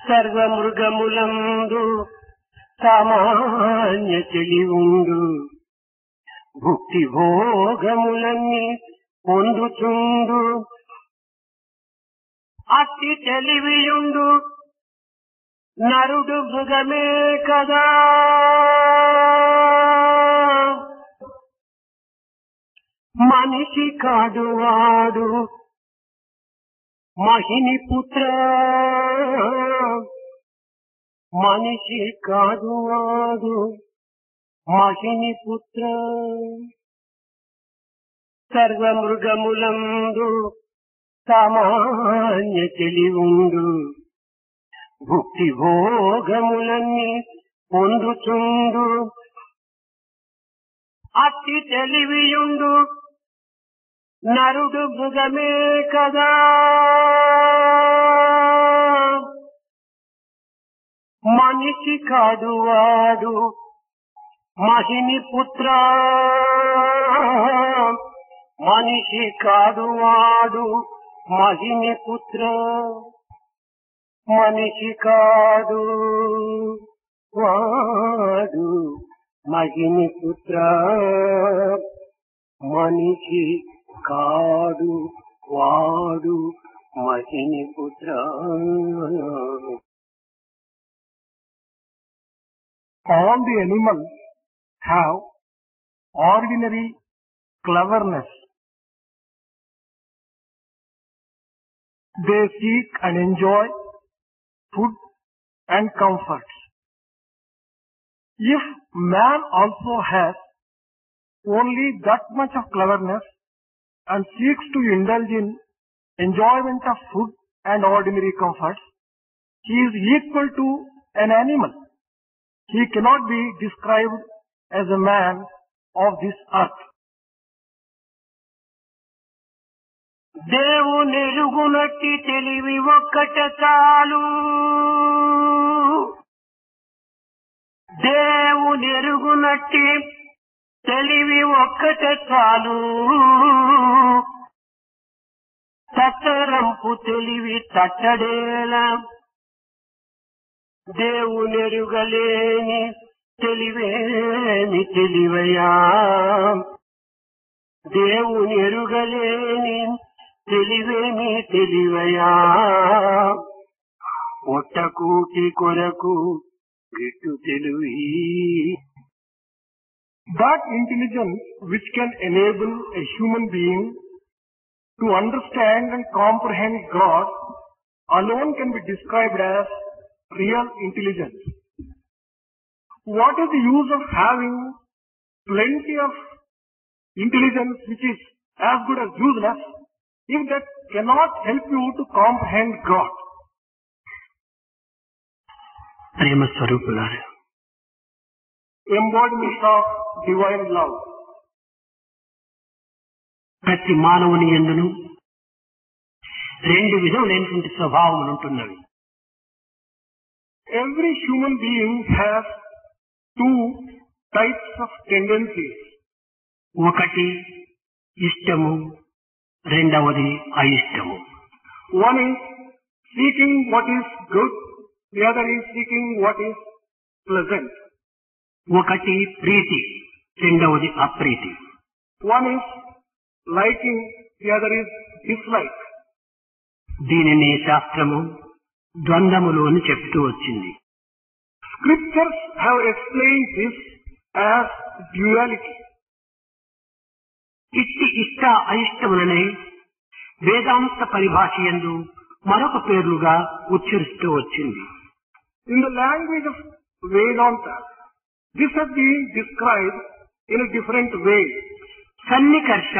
సర్వమృగములందు సామాన్య తెలివుండు భుక్తి భోగములన్నీ పొందుచుండు అట్టి తెలివియుండు నరుడు మృగమే కదా మనిషి కాడు వాడు మహిని పుత్ర మనిషి కాదు వాడు మహిని పుత్ర సర్వమృగములందు సామాన్య తెలివుండు భుక్తి భోగములన్నీ పొందుచుండు అట్టి తెలివియుండు నరుడు మృగమే కదా మనిషి కాదు వాడు మహిని పుత్ర మనిషి కాదు వాడు మహిని పుత్ర మనిషి కాదు వాడు మహిని పుత్ర మనిషి కాడు వాడు మహిని పుత్ర. All the animals have ordinary cleverness. They seek and enjoy food and comforts. If man also has only that much of cleverness and seeks to indulge in enjoyment of food and ordinary comforts, he is equal to an animal. He cannot be described as a man of this earth. దేవునెరుగునట్టి తెలివి ఒక్కట చాలు దేవునెరుగునట్టి తెలివి ఒక్కట చాలు తట్టరంపు తెలివి తట్టడేలా దేవునెరుగలేని తెలివేమి తెలివయా దేవునెరుగలేని తెలివేమి తెలివయా ఒట్టకూటి కొరకు గిట్టు తెలివి. That intelligence which can enable a human being to understand and comprehend God alone can be described as real intelligence. What is the use of having plenty of intelligence which is as good as useless if that cannot help you to comprehend God? ప్రేమ స్వరూపులారా, Embodiment of divine love. ప్రతి మానవుని యందును రెండు విధములైనటువంటి స్వభావములు ఉంటున్నవి. Every human being has two types of tendencies. ఒకటి ఇష్టము, రెండవది అయిష్టము. One is seeking what is good, the other is seeking what is pleasant. ఒకటి ప్రీతి, రెండవది అప్రీతి. One is liking, the other is dislike. దీనిని శాస్త్రము ద్వంద్వములు అని చెప్తూ వచ్చింది. Scriptures have explained this as duality. ఇట్టి ఇష్ట అయిష్టములనే వేదాంత పరిభాష యందు మరొక పేర్లుగా ఉచ్చరిస్తూ వచ్చింది. In the language of Vedanta, this has been described in a different way. సన్నికర్ష,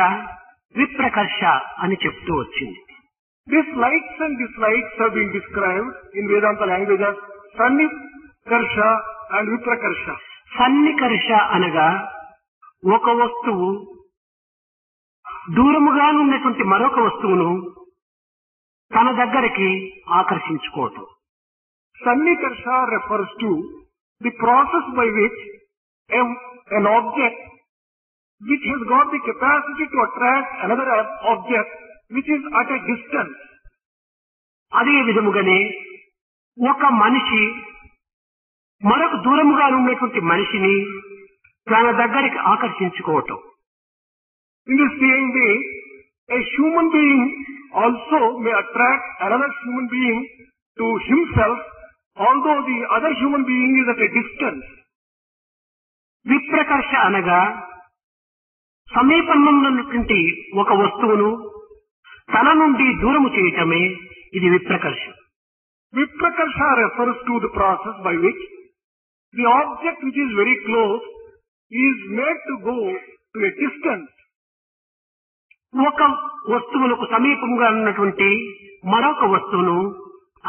విప్రకర్ష అని చెప్తూ వచ్చింది. These likes and dislikes have been described in Vedanta language as Sannikarsha and Viprakarsha. సన్నికర్ష అనగా ఒక వస్తువు దూరముగా ఉన్నటువంటి మరొక వస్తువును తన దగ్గరికి ఆకర్షించుకోవటం. Sannikarsha refers to the process by which an object which has got the capacity to attract another object which is at a distance. అదే విధముగానే ఒక మనిషి మరొక దూరముగా ఉన్నటువంటి మనిషిని తన దగ్గరికి ఆకర్షించుకోవటం. In the same way, a human being also may attract another human being to himself, although the other human being is at a distance. విప్రకర్ష అనగా సమీపంలో ఉన్నటువంటి ఒక వస్తువును తన నుండి దూరము చేయటమే ఇది విప్రకర్ష. Viprakarsha refers to the process by which the object which is very close is made to go to a distance. ఒక వస్తువులకు సమీపంగా ఉన్నటువంటి మరొక వస్తువును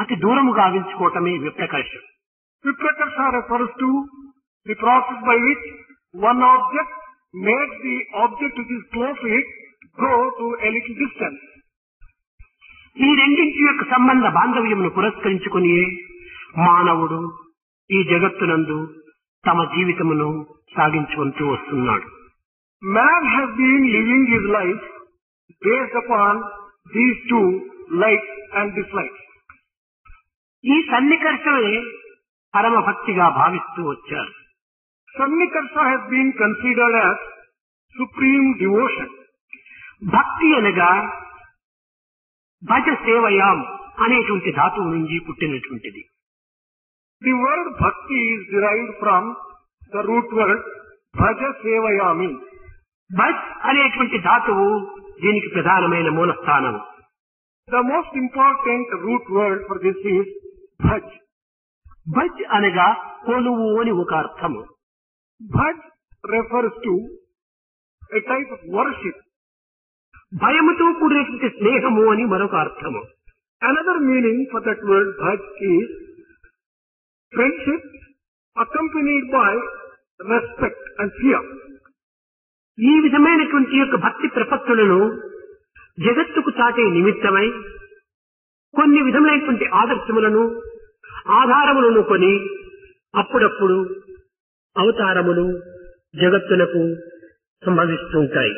అతి దూరము గావించుకోవటమే విప్రకర్ష. Viprakarsha refers to the process by which one object makes the object which is close to it go to a little distance. ఈ రెండింటి యొక్క సంబంధ బాంధవ్యమును పురస్కరించుకుని మానవుడు ఈ జగత్తునందు తమ జీవితమును సాగించుకుంటూ వస్తున్నాడు. Man has been living his life based upon these two, likes and dislikes. ఈ సన్నికర్షమే పరమ భక్తిగా భావిస్తూ వచ్చారు. Sannikarsha has been considered as supreme devotion. భక్తి అనగా భజ సేవయాం అనేటువంటి ధాతువు నుంచి పుట్టినటువంటిది. The word bhakti is derived from the root word bhaja sevayami. భజ్ అనేటువంటి ధాతువు దీనికి ప్రధానమైన మూలస్థానం. The most important root word for this is bhaj. భజ్ అనగా కొలువు అని ఒక అర్థము. Bhaj refers to a type of worship. భయముతో కూడినటువంటి స్నేహము అని మరొక అర్థము. Another meaning for that word bhaj is friendship accompanied by respect and fear. ఈ విధమైనటువంటి యొక్క భక్తి ప్రపత్తులను జగత్తుకు చాటే నిమిత్తమై కొన్ని విధమైనటువంటి ఆదర్శములను ఆధారములను కొని అప్పుడప్పుడు అవతారములు జగత్తులకు సంభవిస్తుంటాయి.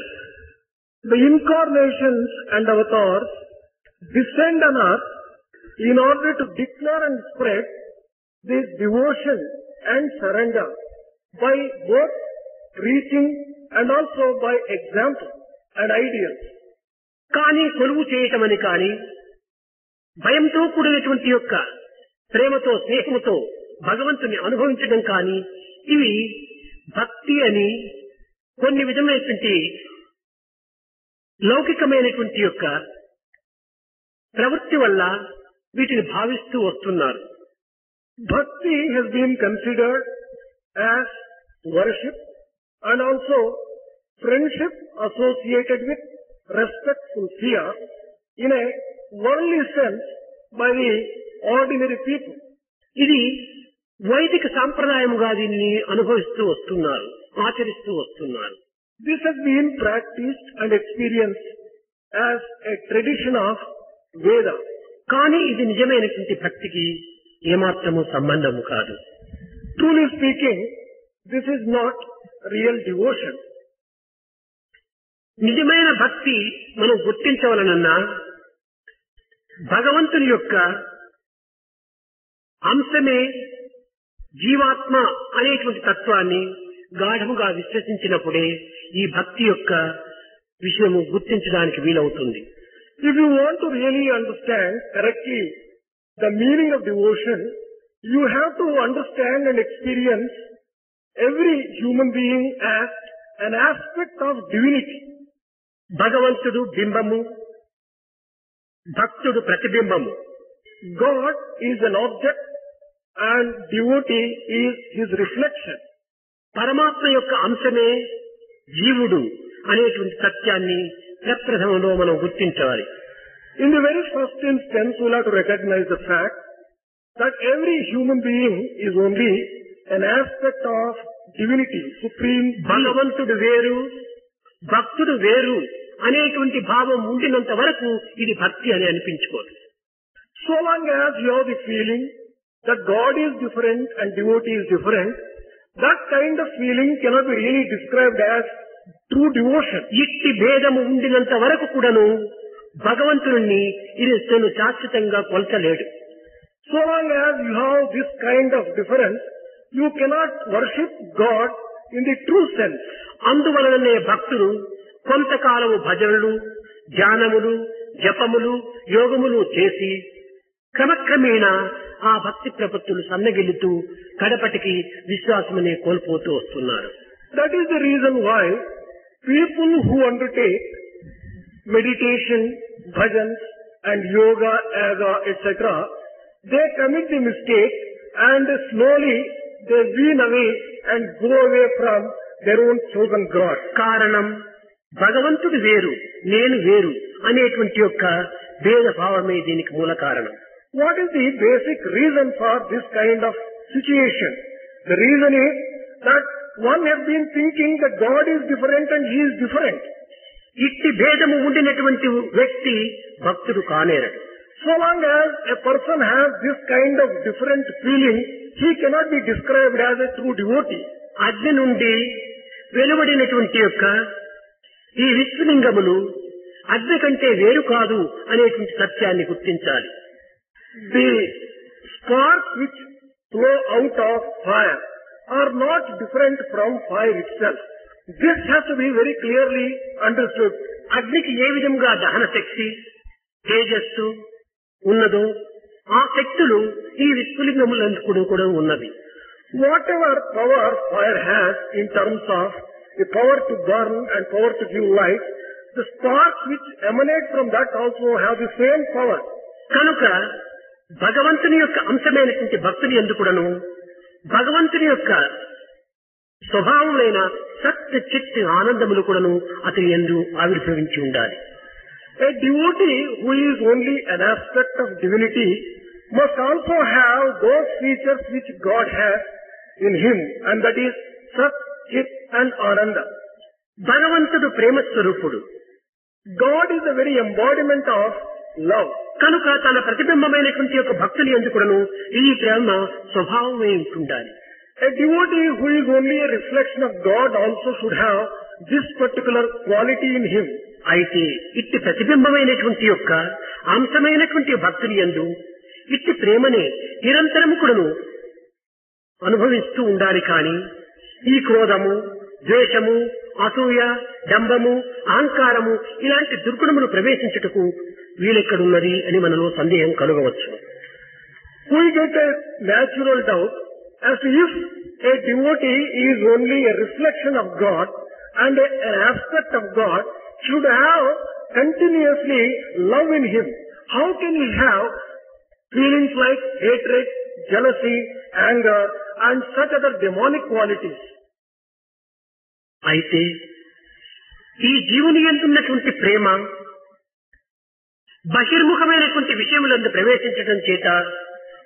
The incarnations and avatars descend on earth in order to declare and spread this devotion and surrender by both preaching and also by example and ideals. కానీ కొలువు చేయటమని కానీ భయంతో కూడినటువంటి యొక్క ప్రేమతో స్నేహముతో భగవంతుని అనుభవించడం కానీ ఇవి భక్తి అని కొన్ని విధమైనటువంటి లౌకికమైనటువంటి యొక్క ప్రవృత్తి వల్ల వీటిని భావిస్తూ వస్తున్నారు. Bhakti has been considered as worship and also friendship associated with respectful fear in a worldly sense by the ordinary people. ఇది వైదిక సాంప్రదాయముగా దీన్ని అనుభవిస్తూ వస్తున్నారు, ఆచరిస్తూ వస్తున్నారు. This has been practiced and experienced as a tradition of Veda. కానీ ఇది నిజమైనటువంటి భక్తికి ఏమాత్రము సంబంధము కాదు. Truly speaking, this is not real devotion. నిజమైన భక్తి మనం గుర్తించవలనన్నా భగవంతుని యొక్క అంశమే జీవాత్మ అనేటువంటి తత్వాన్ని గాఢముగా విశ్వసించినప్పుడే ఈ భక్తి యొక్క విషయము గుర్తించడానికి వీలవుతుంది. If you want to really understand correctly the meaning of devotion, you have to understand and experience every human being as an aspect of divinity. భగవంతుడు బింబము, భక్తుడు ప్రతిబింబము. God is an object and devotee is his reflection. పరమాత్మ యొక్క అంశమే జీవుడు అనేటువంటి సత్యాన్ని ప్రప్రథమంలో మనం గుర్తించాలి. In the very first instance, we'll have to recognize the fact that every human being is only an aspect of divinity, supreme being. భగవంతుడు వేరు, భక్తుడు వేరు అనేటువంటి భావం ఉండినంత వరకు ఇది భక్తి అని అనిపించుకోదు. So long as you have the feeling that God is different and devotee is different, that kind of feeling cannot be really described as true devotion. ఇట్టి భేదము ఉండినంత వరకు కూడాను భగవంతుని ఇది తను శాశ్వతంగా కొలచలేడు. So long as you have this kind of difference, you cannot worship God in the true sense. అందువలననే భక్తులు కొంతకాలము భజనలు, ధ్యానములు, జపములు, యోగములు చేసి క్రమక్రమేణా ఆ భక్తి ప్రపత్తులు సన్నగిల్లుతూ కడపటికి విశ్వాసమనే కోల్పోతూ వస్తున్నారు. That is the reason why people who undertake meditation, bhajans and yoga, etc., they commit the mistake and slowly they wean away and go away from their own chosen God. కారణం భగవంతుడు వేరు, నేను వేరు అనేటువంటి యొక్క భేద భావమే దీనికి మూల కారణం. What is the basic reason for this kind of situation? The reason is that one has been thinking that God is different and he is different. ఇట్టి భేదము ఉండినటువంటి వ్యక్తి భక్తుడు కానేరడు. So long as a person has this kind of different feeling, he cannot be described as a true devotee. అగ్ని నుండి వెలువడినటువంటి యొక్క ఈ విశ్వలింగములు అగ్ని కంటే వేరు కాదు అనేటువంటి సత్యాన్ని గుర్తించాలి. The sparks which flow out of fire are not different from fire itself. This has to be very clearly understood. అగ్నికి ఏ విధంగా దహన శక్తి, తేజస్సు ఉన్నదో ఆ శక్తులు ఈ విశ్వలింగములందు కూడా ఉన్నవి. Whatever power fire has in terms of the power to burn and power to give light, the sparks which emanate from that also have the same power. కనుక భగవంతుని యొక్క అంశమైనటువంటి భక్తుని ఎందుకుడను భగవంతుని యొక్క స్వభావమైన సత్య చిత్ ఆనందములు కూడాను అతని యందు ఆవిర్భవించి ఉండాలి. A devotee who is only an aspect of divinity must also have those features which God has in him, and that is Sat, Chit and Ananda. భగవంతుడు ప్రేమ స్వరూపుడు. God is the very embodiment of love. కనుక తన ప్రతిబింబమైనటువంటి యొక్క భక్తుని ఎందుకుడను ఈ ప్రేమ స్వభావమే ఉంటుండాలి. A devotee who is only a reflection of God also should have this particular quality in him. అయితే ఇట్టి ప్రతిబింబమైనటువంటి యొక్క అంశమైనటువంటి భక్తుని యందు ఇట్టి ప్రేమనే నిరంతరము కూడాను అనుభవిస్తూ ఉండాలి. కానీ ఈ క్రోధము, ద్వేషము, అసూయ, డంబము, అహంకారము ఇలాంటి దుర్గుణములు ప్రవేశించుటకు వీలెక్కడున్నది అని మనలో సందేహం కలుగవచ్చు. We get a natural doubt as if a devotee is only a reflection of God and an aspect of God should have continuously love in him. How can he have feelings like hatred, jealousy, anger and such other demonic qualities? అయితే ఈ జీవుని యందున్నటువంటి ప్రేమ బహిర్ముఖమైనటువంటి విషయములందు ప్రవేశించడం చేత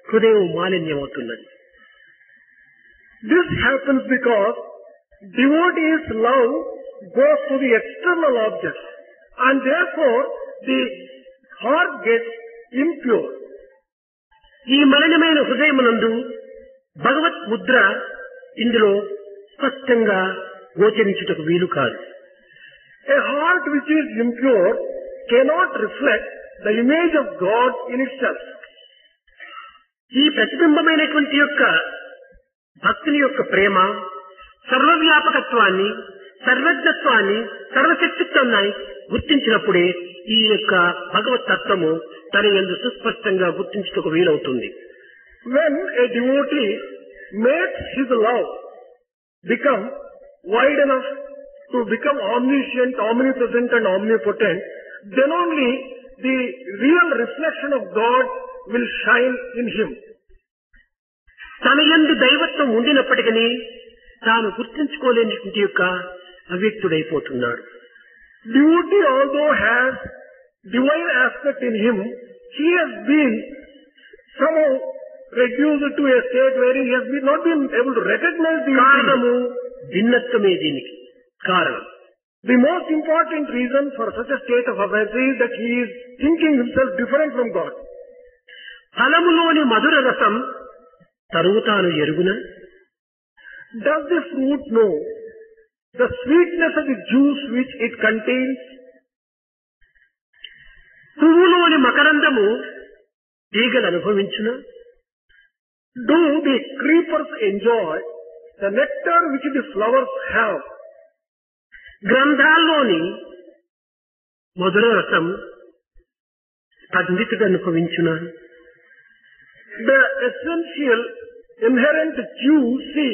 హృదయం మాలిన్యమవుతున్నది. This happens because devotee's love goes to the external objects and therefore the heart gets impure. ఈ మలినమైన హృదయమునందు భగవత్ ముద్ర ఇందులో స్పష్టంగా గోచరించుటకు వీలు కాదు. A heart which is impure cannot reflect the image of God in itself. ఈ ప్రతిబింబమైనటువంటి యొక్క భక్తుని యొక్క ప్రేమ సర్వవ్యాపకత్వాన్ని, సర్వజ్ఞత్వాన్ని, సర్వశక్తిత్వాన్ని గుర్తించినప్పుడే ఈ యొక్క భగవత్ తత్వము తన యందు సుస్పష్టంగా గుర్తించుటకు వీలవుతుంది. When a devotee makes his love become wide enough to become omniscient, omnipresent and omnipotent, then only the real reflection of God will shine in him. తన యందు దైవత్వం ఉండినప్పటికీ తాను గుర్తించుకోలేనిటువంటి యొక్క అవ్యక్తుడైపోతున్నాడు. Devotee although has divine aspect in him, he has been somehow reduced to a state where he has not been able to recognize the కారణము భిన్నత్వమే దీనికి కారణం. The most important reason for such a state of affairs is that he is thinking himself different from God. ఫలములోని మధుర రసం తరువుతాను ఎరుగున. Does the fruit know the sweetness of the juice which it contains? పువ్వులోని మకరందము తీగలు అనుభవించున. Do the creepers enjoy the nectar which the flowers have? గ్రంథాల్లోని మధుర రసం పండితుడు అనుభవించునా? The essential inherent juicy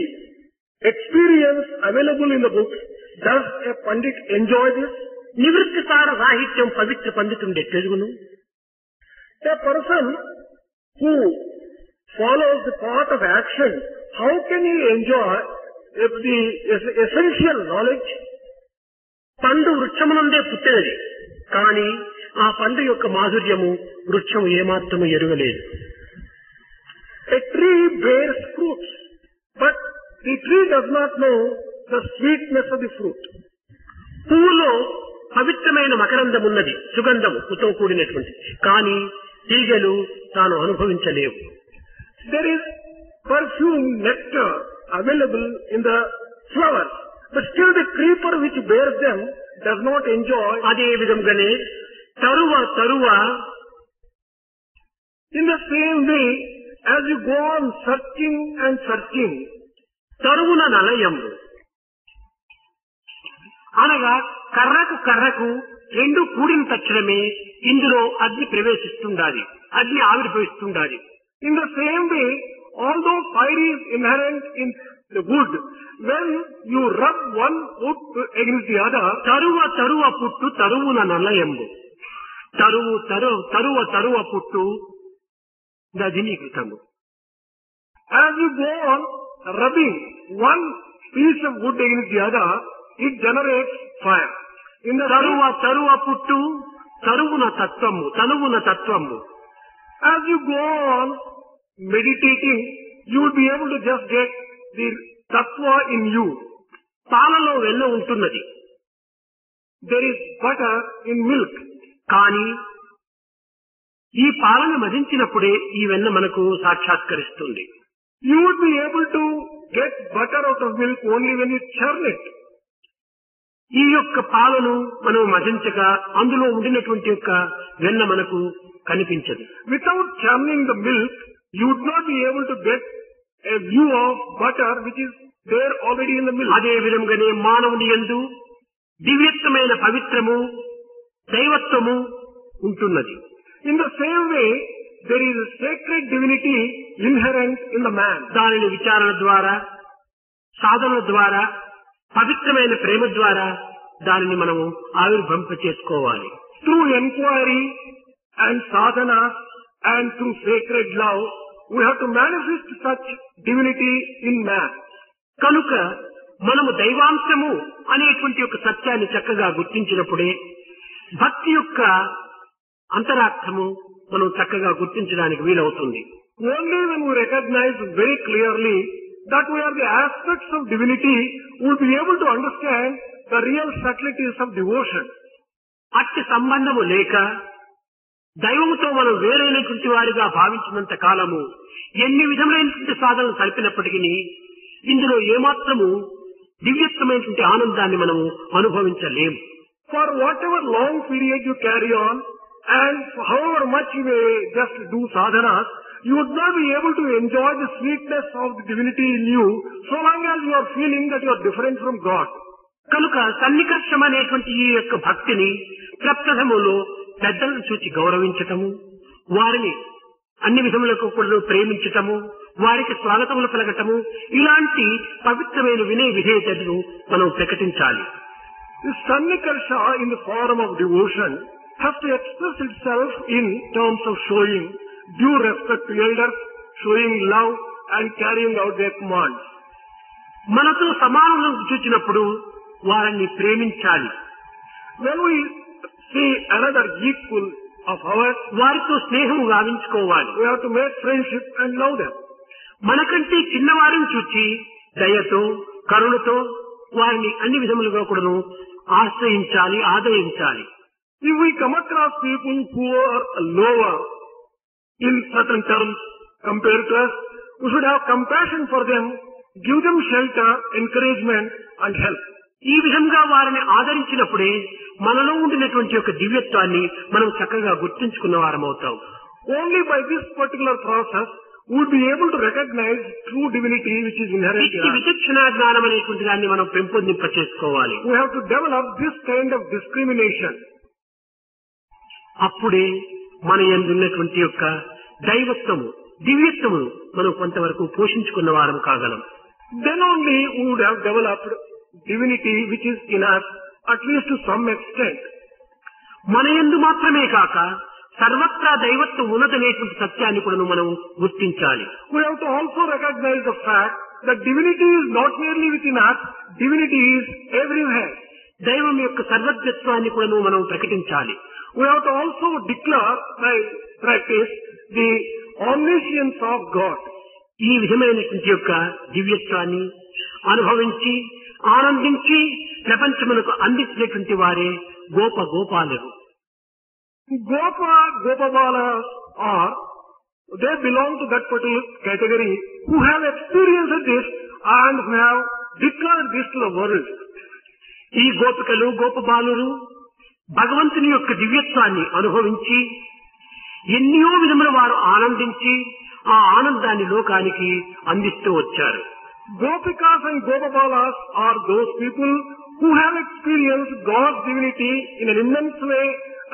experience available in the books, does a pandit enjoy this? నివృత్తి సార సాహిత్యం పవిత్ర పండితుండే తెలుగును. A person who follows the path of action, how can he enjoy the essential knowledge? పండు వృక్షమునందే పుట్టినది, కానీ ఆ పండు యొక్క మాధుర్యము వృక్షం ఏమాత్రము ఎరుగలేదు. A tree bears fruits, but the tree does not know the sweetness of the fruit. పువ్వులో పవిత్రమైన మకరందం ఉన్నది, సుగంధముతో కూడినటువంటి, కానీ తీగలు తాను అనుభవించలేవు. There is perfume, nectar available in the flowers, but still the creeper which bears them does not enjoy. అదే విధంగానే తరువ In the same way, as you go on searching and searching, తరువున నలయము అనగా కర్రకు రెండు కూడిన తక్షణమే ఇందులో అగ్ని ప్రవేశిస్తుండాలి, అగ్ని ఆవిర్భవిస్తుండాలి. in the same way, although fire is inherent in the wood, when you rub one wood against the other, తరువ పుట్టు తరువున నలయంబు, తరువ పుట్టు దధినీకృతము. as you go on rubbing one piece of wood against the other, it generates fire. In the తరువ పుట్టు తరువున తత్వము. As you go on meditating, you will be able to just get the tattva in you. పాలలో వెన్న ఉంటున్నది, There is butter in milk. కానీ ఈ పాలను మదించినప్పుడే ఈ వెన్న మనకు సాక్షాత్కరిస్తుంది. You would be able to get butter out of milk only when you churn it. ఈ యొక్క పాలను మనం మదించక అందులో ఉండినటువంటి యొక్క వెన్న మనకు కనిపించదు. Without churning the milk, you would not be able to get a view of butter which is there already in the milk. అదే విధంగానే మానవుని యందు దివ్యత్వమైన పవిత్రము దైవత్వము ఉంటున్నది. In the same way, there is a sacred divinity inherent in the man. దానిని విచారణ ద్వారా, సాధన ద్వారా, పవిత్రమైన ప్రేమ ద్వారా దానిని మనము ఆవిర్భవింప చేసుకోవాలి. Through inquiry and sadhana and through sacred love, we have to manifest such divinity in man. కనుక మనము దైవాంశము అనేటువంటి ఒక సత్యాన్ని చక్కగా గుర్తించినప్పుడే భక్తి యొక్క అంతరార్థము మనం చక్కగా గుర్తించడానికి వీలవుతుంది. Only when we recognize very clearly that we are the aspects of divinity, we will be able to understand the real subtleties of devotion. అట్టి సంబంధము లేక దైవముతో మనం వేరైనటువంటి వారిగా భావించినంత కాలము ఎన్ని విధములైనటువంటి సాధనలు సరిపినప్పటికీ ఇందులో ఏమాత్రము దివ్యత్వమైనటువంటి ఆనందాన్ని మనము అనుభవించలేము. For whatever long period you carry on and however much you may just do sadhanas, you would not be able to enjoy the sweetness of the divinity in you so long as you are feeling that you are different from God. కనుక సన్నికర్షం అనేటువంటి ఈ యొక్క భక్తిని ప్రప్రథములో పెద్దలను చూచి గౌరవించటము, వారిని అన్ని విధములకు కూడా ప్రేమించటము, వారికి స్వాగతములు పలకటము, ఇలాంటి పవిత్రమైన వినయ విధేయతను మనం ప్రకటించాలి. The sannikarsha in the form of devotion has to express itself in terms of showing due respect to elders, showing love and carrying out their commands. మనతో సమానులను చూచినప్పుడు వారిని ప్రేమించాలి. When we see another equal of ours, వారితో స్నేహం గావించుకోవాలి. we have to make friendship and love them. మనకంటే చిన్నవారిని చూచి దయతో కరుణతో వారిని అన్ని విధములుగా కూడాను ఆశ్రయించాలి, ఆదరించాలి. If we come across people who are lower in certain terms compared to us, we should have compassion for them, give them shelter, encouragement and help. ఈ విధంగా వారిని ఆదరించినప్పుడే మనలో ఉండినటువంటి యొక్క దివ్యత్వాన్ని మనం చక్కగా గుర్తించుకున్న వారమవుతాం. Only by this particular process would be able to recognize true divinity which is inherent in ఇట్టి us. విచక్షణ జ్ఞానం అనేటువంటి దాన్ని మనం పెంపొందింప చేసుకోవాలి. We have to develop this kind of discrimination. అప్పుడే మన యందు ఉన్నటువంటి యొక్క దైవత్వము దివ్యత్వము మనం కొంతవరకు పోషించుకున్న వారం కాగలం. Then only we would have developed divinity which is in us, at least to some extent. మన యందు మాత్రమే కాక సర్వత్రా దైవత్వం ఉన్నదనేటువంటి సత్యాన్ని కూడా మనం గుర్తించాలి. We have to also recognize the fact that divinity is not merely within us, divinity is everywhere. దైవం యొక్క సర్వజ్ఞత్వాన్ని కూడా మనం ప్రకటించాలి. We have to also declare by practice the omniscience of God. ఈ విధమైనటువంటి యొక్క దివ్యత్వాన్ని అనుభవించి ఆనందించి ప్రపంచమునకు అందించినటువంటి వారే గోపాలురు. Gopabalas are, they belong to that particular category who have experienced this and who have declared this to the world. ఈ గోపికలు గోపబాలురు భగవంతుని యొక్క దివ్యత్వాన్ని అనుభవించి ఎన్నో విధముల వారు ఆనందించి ఆ ఆనందాన్ని లోకానికి అందిస్తూ వచ్చారు. Gopikas and Gopabalas are those people who have experienced God's divinity in an immense way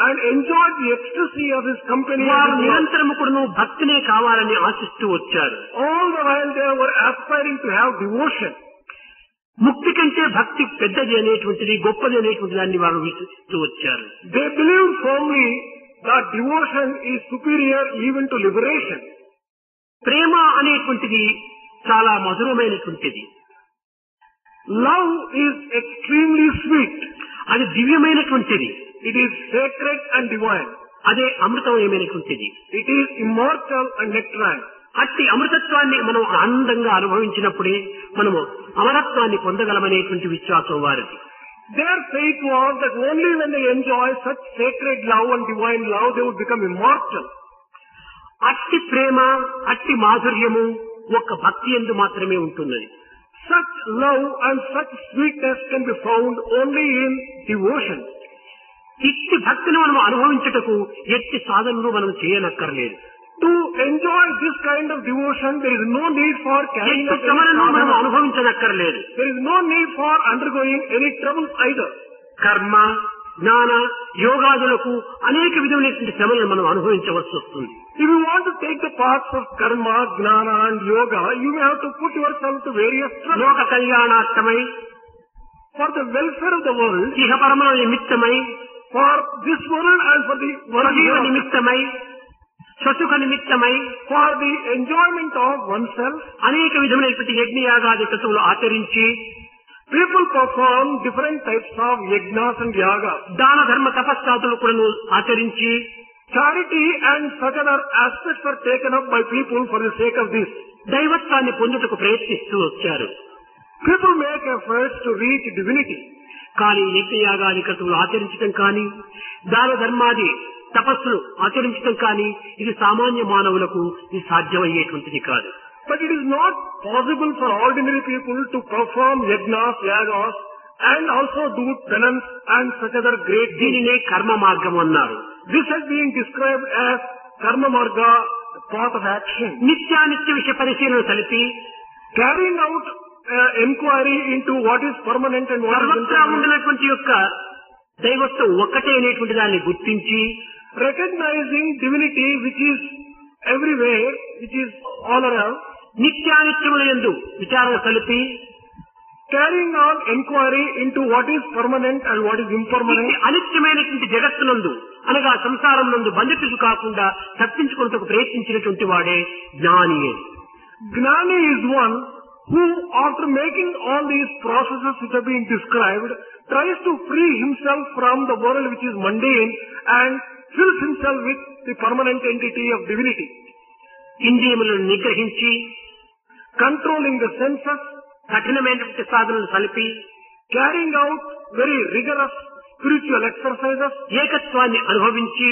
and enjoyed the ecstasy of His company. వారు నిరంతరము కూడా భక్తినే కావాలని ఆశిస్తూ వచ్చారు. All the while they were aspiring to have devotion. ముక్తి కంటే భక్తి పెద్దది అనేటువంటిది గొప్పది అనేటువంటి దాన్ని వారు విశ్వసిస్తూ వచ్చారు. They believed firmly that devotion is superior even to liberation. ప్రేమ అనేటువంటిది చాలా మధురమైనటువంటిది. Love is extremely sweet. అది దివ్యమైనటువంటిది. It is sacred and divine. అదే అమృతమయమైనటువంటిది. It is immortal and nectarine. అట్టి అమృతత్వాన్ని మనం ఆనందంగా అనుభవించినప్పుడే మనము అమరత్వాన్ని పొందగలమనేటువంటి విశ్వాసం వారిది. Their faith was that only when they enjoy such sacred love and divine love they would become immortal. అట్టి ప్రేమ అట్టి మాధుర్యము ఒక్క భక్తి యందు మాత్రమే ఉంటున్నది. Such love and such sweetness can be found only in devotion. ఇట్టి భక్తిని మనం అనుభవించుటకు ఎట్టి సాధనలు మనం చేయనక్కర్లేదు. To enjoy this kind of devotion, there is no need for carrying ఎట్టి శ్రమలను మనం అనుభవించనక్కర్లేదు. There is no need for undergoing any troubles either. కర్మ జ్ఞాన యోగాదులకు అనేక విధమైనటువంటి శ్రమలను మనం అనుభవించవలసి వస్తుంది. If you want to take the paths of karma, gnana and yoga, you may have to put yourself to various struggles. లోక కళ్యాణార్థమై For the welfare of the world, ఇహ పరమల నిమిత్తమై for this world and for the world స్వజీవ hereafter, నిమిత్తమై స్వసుఖ నిమిత్తమై for the enjoyment of oneself, అనేక విధమైనటువంటి యజ్ఞయాగాది క్రతువులు ఆచరించి people perform different types of yajnas and yaga. దాన ధర్మ తపస్సాదులు కూడా ఆచరించి Charity and such other aspects are taken up by people for the sake of this. దైవత్వాన్ని పొందుటకు ప్రయత్నిస్తూ వచ్చారు. People make efforts to reach divinity. కానీ యజ్ఞయాగాది క్రతువులు ఆచరించడం కానీ దాన ధర్మాది తపస్సులు ఆచరించడం కానీ ఇది సామాన్య మానవులకు ఇది సాధ్యమయ్యేటువంటిది కాదు. But it is not possible for ordinary people to perform yajnas, yagas and also do penance and such other great deeds. దీనినే కర్మ మార్గం అన్నారు. This has been described as karma marga, path of action. నిత్యానిత్య విషయ పరిశీలన కలిపి Carrying out inquiry into what is permanent and what is సర్వత్రా impermanent. ఉండినటువంటి యొక్క దైవత్వం ఒక్కటే అనేటువంటి దాన్ని గుర్తించి Recognizing divinity which is everywhere, which is all around. నిత్యానిత్యముల యందు విచారణ కలిపి Carrying on inquiry into what is permanent and what is impermanent. ఇట్టి అనిత్యమైనటువంటి జగత్తునందు అనగా సంసారం నందు బంధితుడు కాకుండా తప్పించుకున్నట్టుకు ప్రయత్నించినటువంటి వాడే జ్ఞాని. Gnani is one who, after making all these processes which have been described, tries to free himself from the world which is mundane and fills himself with the permanent entity of divinity. ఇంద్రియములను నిగ్రహించి Controlling the senses, కఠినమైనటువంటి సాధనలు కలిపి carrying out very rigorous spiritual exercises, ఏకత్వాన్ని అనుభవించి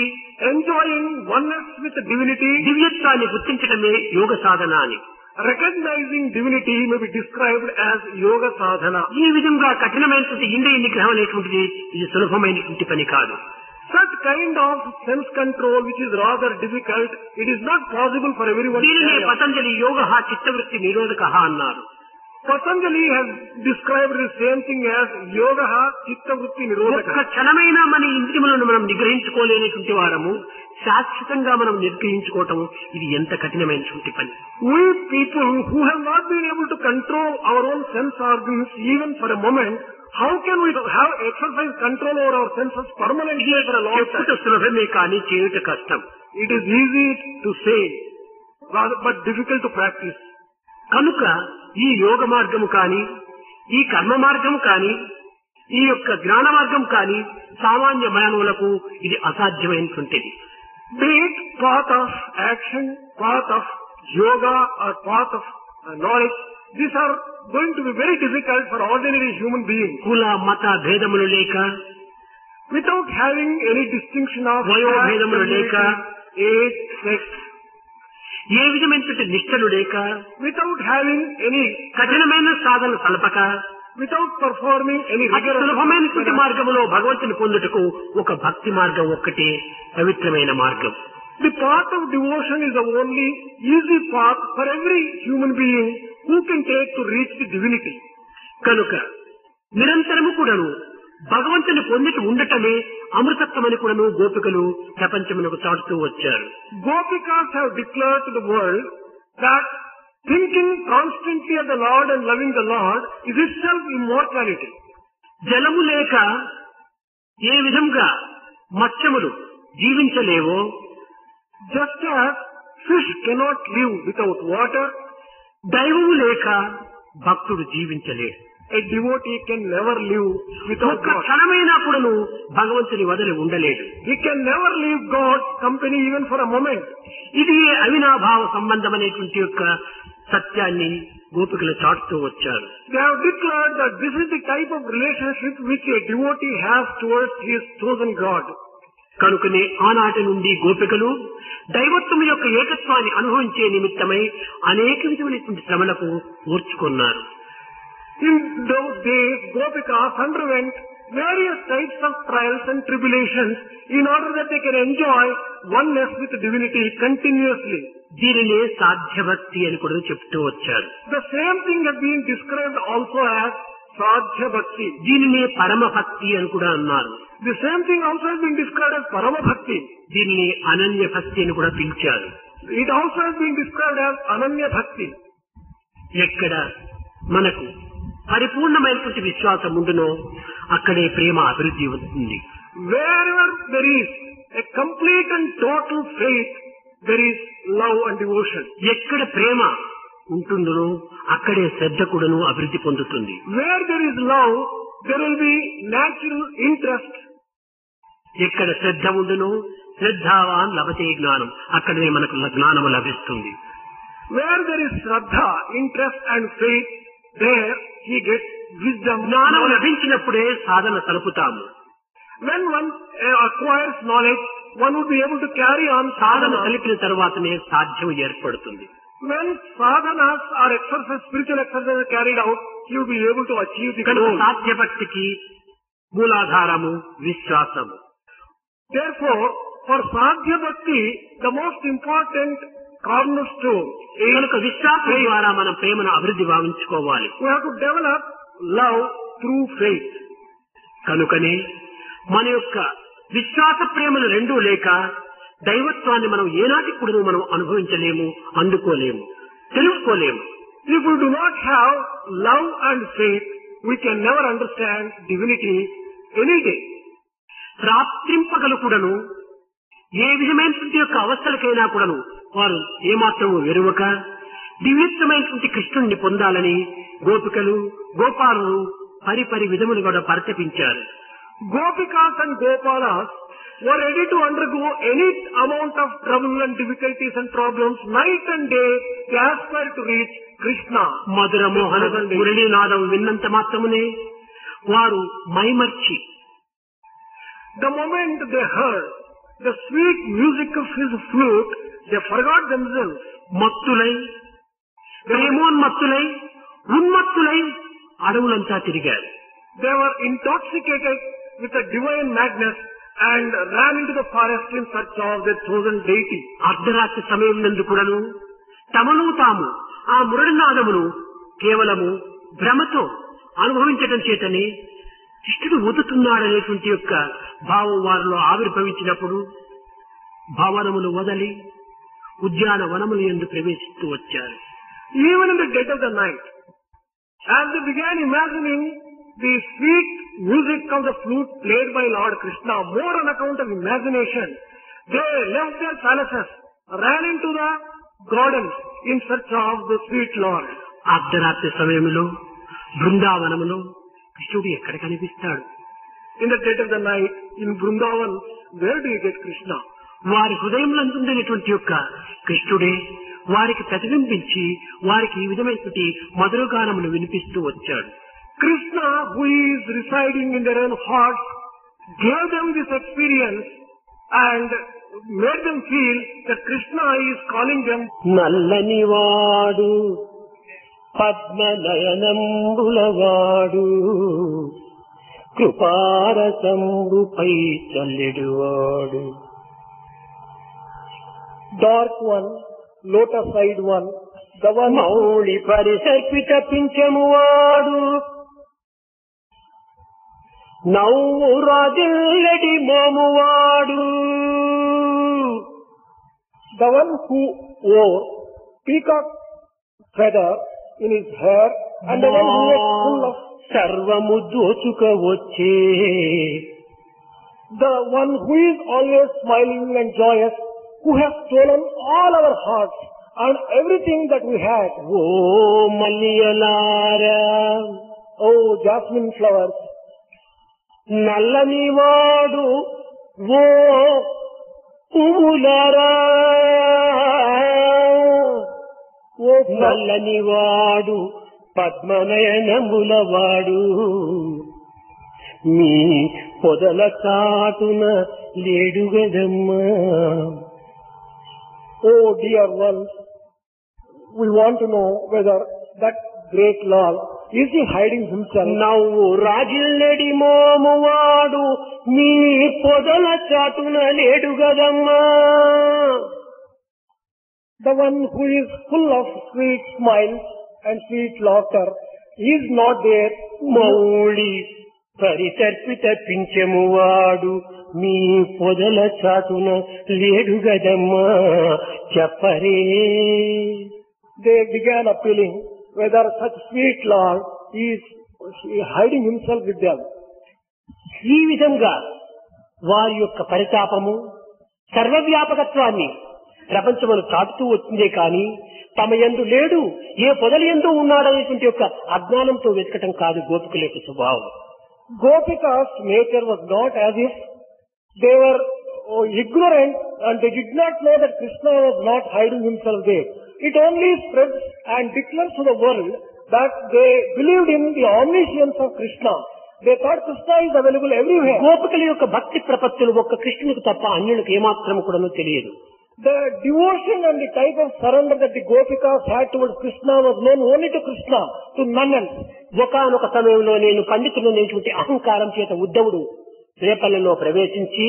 enjoying oneness with divinity. దివ్యత్వాన్ని గుర్తించడమే యోగ సాధన అని. Recognizing divinity may be described as yoga sadhana. ఈ విధంగా కఠినమైనటువంటి ఇంద్రియ నిగ్రహం అనేటువంటిది ఇది సులభమైనటువంటి పని కాదు. Such kind of sense control which is rather difficult. It is not possible for everyone to దీనినే carry out. పతంజలి యోగ చిత్తవృత్తి నిరోధక అన్నారు. Patanjali has described the same thing as yoga chitta vritti ఒక్క nirodhaka. క్షణమైన మన ఇంద్రియములను మనం నిగ్రహించుకోలేనటువంటి వారము శాశ్వతంగా మనం నిగ్రహించుకోవటం ఇది ఎంత కఠినమైనటువంటి పని. We people who have not been able to control our own sense organs even for a moment, how can we have exercise control over our senses permanently for a long చెప్పుట time? సులభమే కానీ చేయుట కష్టం. It is easy to say, but difficult to practice. కనుక ఈ యోగ మార్గము కానీ ఈ కర్మ మార్గము కానీ ఈ యొక్క జ్ఞాన మార్గం కానీ సామాన్య మానవులకు ఇది అసాధ్యమైనటువంటిది. Be it path of action, path of yoga or path of knowledge, these are going to be very difficult for ordinary human beings. కుల మత భేదములు లేక Without having any distinction of వయోభేదములు లేక age, sex, ఏ విధమైనటువంటి నిష్టలు లేక without having any, కఠినమైన సాధన సలపక without performing any అతి rigorous సులభమైనటువంటి మార్గములో భగవంతుని పొందుటకు ఒక భక్తి మార్గం ఒక్కటే పవిత్రమైన మార్గం. The path of devotion is the only easy path for every human being who can take to reach the divinity. కనుక నిరంతరము కూడాను భగవంతుని పొందికి ఉండటమే అమృతత్వమని కూడాను గోపికలు ప్రపంచమునకు చాటుతూ వచ్చారు. Gopikas have declared to the world that thinking constantly of the Lord and loving the Lord is itself immortality. జలము లేక ఏ విధంగా మత్స్యములు జీవించలేవో, Just as fish cannot live without water, దైవము లేక భక్తుడు జీవించలేడు. a devotee can never live without ఒక్క God. క్షణమైనా కూడాను భగవంతుని వదిలి ఉండలేడు. He can never leave God's company even for a moment. ఇది అవినాభావ సంబంధం అనేటువంటి యొక్క సత్యాన్ని గోపికలు చాటుతూ వచ్చారు. They have declared that this is the type of relationship which a devotee has towards his chosen God. కనుకనే ఆనాటి నుండి గోపికలు దైవత్వం యొక్క ఏకత్వాన్ని అనుభవించే నిమిత్తమై అనేక విధమైనటువంటి శ్రమలకు ఓర్చుకున్నారు. In those days, Gopikas underwent various types of trials and tribulations in order that they can enjoy oneness with divinity continuously. దీనినే సాధ్యభక్తి అని కూడా చెప్తూ వచ్చారు. The same thing has been described also as Sadhya Bhakti. దీనినే పరమ భక్తి అని కూడా అన్నారు. The same thing also has been described as Parama Bhakti. దీనిని అనన్య భక్తి అని కూడా పిలిచారు. It also has been described as Ananya Bhakti. ఎక్కడ మనకు పరిపూర్ణమైనటువంటి విశ్వాసం ఉండునో అక్కడే ప్రేమ అభివృద్ధి అవుతుంది. Wherever there is a complete and total faith, there is love and devotion. ఎక్కడ ప్రేమ ఉంటుందో అక్కడే శ్రద్ధ కూడాను అభివృద్ధి పొందుతుంది. Where there is love, there will be natural interest. ఎక్కడ శ్రద్ధ ఉండునో శ్రద్ధావాన్ లభతే జ్ఞానం, అక్కడనే మనకు జ్ఞానము లభిస్తుంది. Where there is Shraddha, interest and faith, there he gets wisdom. జ్ఞానం లభించినప్పుడే సాధన సలుపుతాము. When one acquires knowledge, one would be able to carry on Sadhana sadhana. కలిపిన తర్వాతనే సాధ్యం ఏర్పడుతుంది. When sadhanas or exercise, spiritual exercises are carried out, he will be able to achieve the కనుక goal. సాధ్యభక్తికి మూలాధారము విశ్వాసము. Therefore, for Sadhya Bhakti, the most important cornerstone is కనుక విశ్వాసం ద్వారా మనం ప్రేమను అభివృద్ధి భావించుకోవాలి. we have to develop love through faith. కనుకనే మన యొక్క విశ్వాస ప్రేమలు రెండూ లేక దైవత్వాన్ని మనం ఏనాటికి కూడా మనం అనుభవించలేము, అందుకోలేము, తెలుసుకోలేము. If we do not have love and faith, we can never understand divinity any day. ప్రాప్తింపగలు కూడాను ఏ విధమైనటువంటి యొక్క అవస్థలకైనా కూడాను వారు ఏమాత్రము వెరువక దివ్యత్వమైనటువంటి కృష్ణుణ్ణి పొందాలని గోపికలు గోపాలులు పరిపరి విధములు కూడా పరితపించారు. Gopikas and Gopalas were ready to undergo any amount of trouble and difficulties and problems. Night and day, they aspired to reach Krishna. మధుర మోహన మురళీనాదం విన్నంత మాత్రమునే వారు మైమర్చి The moment they heard the sweet music of his flute, they forgot themselves. మత్తులై ప్రేమోన్మత్తులై ఉన్మత్తులై అడవులంతా తిరిగారు. They were intoxicated with a divine madness and ran into the forest in search of their chosen deity. అర్ధరాత్రి సమయం నందు కూడాను తమను తాము ఆ మురళినాదమును కేవలము భ్రమతో అనుభవించటం చేతని కృష్ణుడు ఊదుతున్నాడనేటువంటి యొక్క భావం వారిలో ఆవిర్భవించినప్పుడు భవనములు వదలి ఉద్యానవనములు యందు ప్రవేశిస్తూ వచ్చారు. Even in the dead of the night, as they began imagining the sweet music of the flute played by Lord Krishna, more on account of imagination, they left their palaces, ran into the gardens in search of the sweet Lord. అర్ధరాత్రి సమయంలో బృందావనములో కృష్ణుడు ఎక్కడ కనిపిస్తాడు? In the dead of the night, in Vrindavan, where do you get Krishna? వారి హృదయంలో ఉండేటువంటి యొక్క కృష్ణుడే వారికి ప్రతిబింబించి వారికి ఈ విధమైనటువంటి మధురగానములు వినిపిస్తూ వచ్చాడు. Krishna, who is residing in their own hearts, gave them this experience and made them feel that Krishna is calling them. నల్లనివాడు పద్మనయనంబులవాడు కృపారసంబుపై చల్లెడువాడు. Dark one, lotus-eyed one, the one Mouli పరిసర్పిత పింఛమువాడు నవ్వు రాజిల్లడి మోమువాడు. the one who wore peacock feather in his hair and the one who was full of సర్వము దోచుక వచ్చే the one who is always smiling and joyous, who has stolen all our hearts and everything that we had. Oh మల్లియలారా Oh, jasmine flowers. నల్లనివాడు oh పువ్వులారా Oh, నల్లనివాడు పద్మనయనములవాడు మీ పొదల చాటున లేడుగదమ్మా. oh dear ones, we want to know whether that great Lord, is he hiding himself? నవ్వు రాజిల్లడి మోమువాడు మీ పొదల చాటున లేడుగదమ్మా. The one who is full of sweet smiles and sweet laughter is not there. Mouli పరిసర్పిత పింఛమువాడు మీ పొదల చాటున లేడుగదమ్మా చెప్పరే. They began appealing whether such sweet Lord is hiding himself with them. ఈ విధంగా వారి యొక్క పరితాపము సర్వవ్యాపకత్వాన్ని ప్రపంచమును చాటుతూ వచ్చిందే కాని తమ యందు లేడు, ఏ పొదల యందు ఉన్నాడనేటువంటి యొక్క అజ్ఞానంతో వెతకటం కాదు గోపికల యొక్క స్వభావం. Gopika's nature was not as if they were ignorant and they did not know that Krishna was not hiding himself there. It only spreads and declares to the world that they believed in the omniscience of Krishna. They thought Krishna is available everywhere. గోపికల యొక్క భక్తి ప్రపత్తులు ఒక్క కృష్ణునికి తప్ప అన్యులకు ఏమాత్రం కూడా తెలియదు. The devotion and the type of surrender that the Gopikas had towards Krishna was known only to Krishna, to none else. ఒకనొక సమయంలో నేను పండితులనేటువంటి అహంకారం చేత ఉద్ధవుడు రేపల్లలో ప్రవేశించి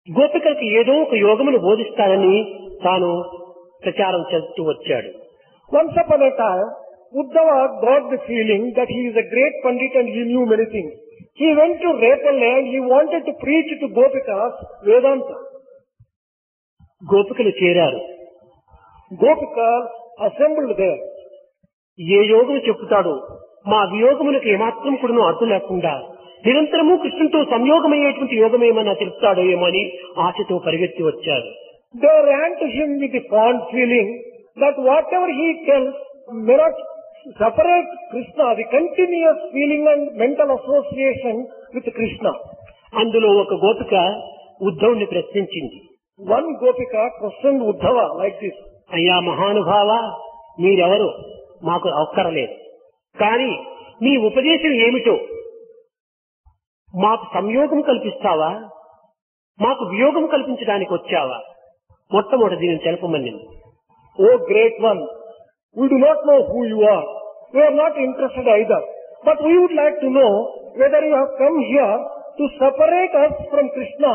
గోపికలకు ఏదో ఒక యోగమును బోధిస్తానని తాను ప్రచారం చేస్తూ వచ్చాడు. Once upon a time, Uddhava got the feeling that he is a great pandit and he knew many things. He went to Repalle and he wanted to preach to Gopikas Vedanta. గోపికలు చేరారు. Gopikas assembled there. ఏ యోగము చెప్పుతాడో మా వియోగములకు ఏమాత్రం కూడా అడ్డు లేకుండా నిరంతరము కృష్ణునితో సంయోగమయ్యేటువంటి యోగమేమన్నా తెలుపుతాడో ఏమో అని ఆశతో పరిగెత్తి వచ్చారు. They ran to him with the fond feeling that whatever he tells may not separate Krishna, the continuous feeling and mental association with Krishna. అందులో ఒక గోపిక ఉద్ధవుని ప్రశ్నించింది. One Gopika questioned Uddhava like this. అయ్యా మహానుభావ, మీరెవరు మాకు అవసరలేదు, కానీ మీ ఉపదేశం ఏమిటో మాకు సంయోగం కల్పిస్తావా, మాకు వియోగం కల్పించడానికి వచ్చావా? మొట్టమొదటి దీనిని తెలపమని. Oh great one, we do not know who you are. We are not interested either. But we would like to know whether you have come here to separate us from Krishna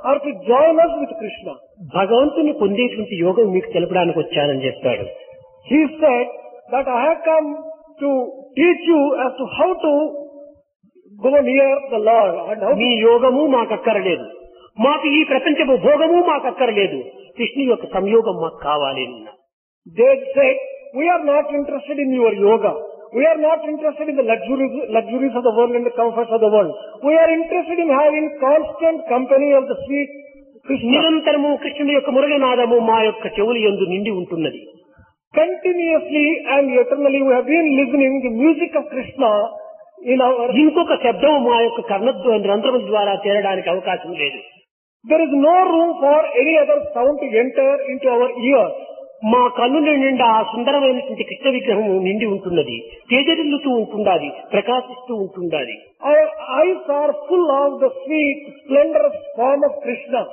or to join us with Krishna. భగవంతుని పొందేటువంటి యోగం మీకు తెలపడానికి వచ్చానని చెప్పాడు. He said that I have come to teach you as to how to go near the Lord and how మీ యోగము మాకు అక్కరలేదు, మాకు ఈ ప్రపంచపు భోగము మాకు అక్కరలేదు, కృష్ణుని యొక్క సంయోగం మాకు కావాలి. They said, we are not interested in your yoga. We are not interested in the luxuries of the world and the comforts of the world. We are interested in having constant company of the sweet Krishna. నిరంతరము కృష్ణుని యొక్క మురళీనాదము మా యొక్క చెవులు యందు నిండి ఉంటున్నది. Continuously and eternally we have been listening the music of Krishna in our... ఇంకొక శబ్దం మా యొక్క రంధ్రముల ద్వారా చేరడానికి అవకాశం లేదు. There is no room for any other sound to enter into our ears. మా కన్నుల నిండా సుందరమైనటువంటి కృష్ణ విగ్రహం నిండి ఉంటున్నది, తేజరిల్లుతూ ఉంటుండాలి, ప్రకాశిస్తూ ఉంటుండాలి. Our eyes are full of the sweet, splendorous form of Krishna.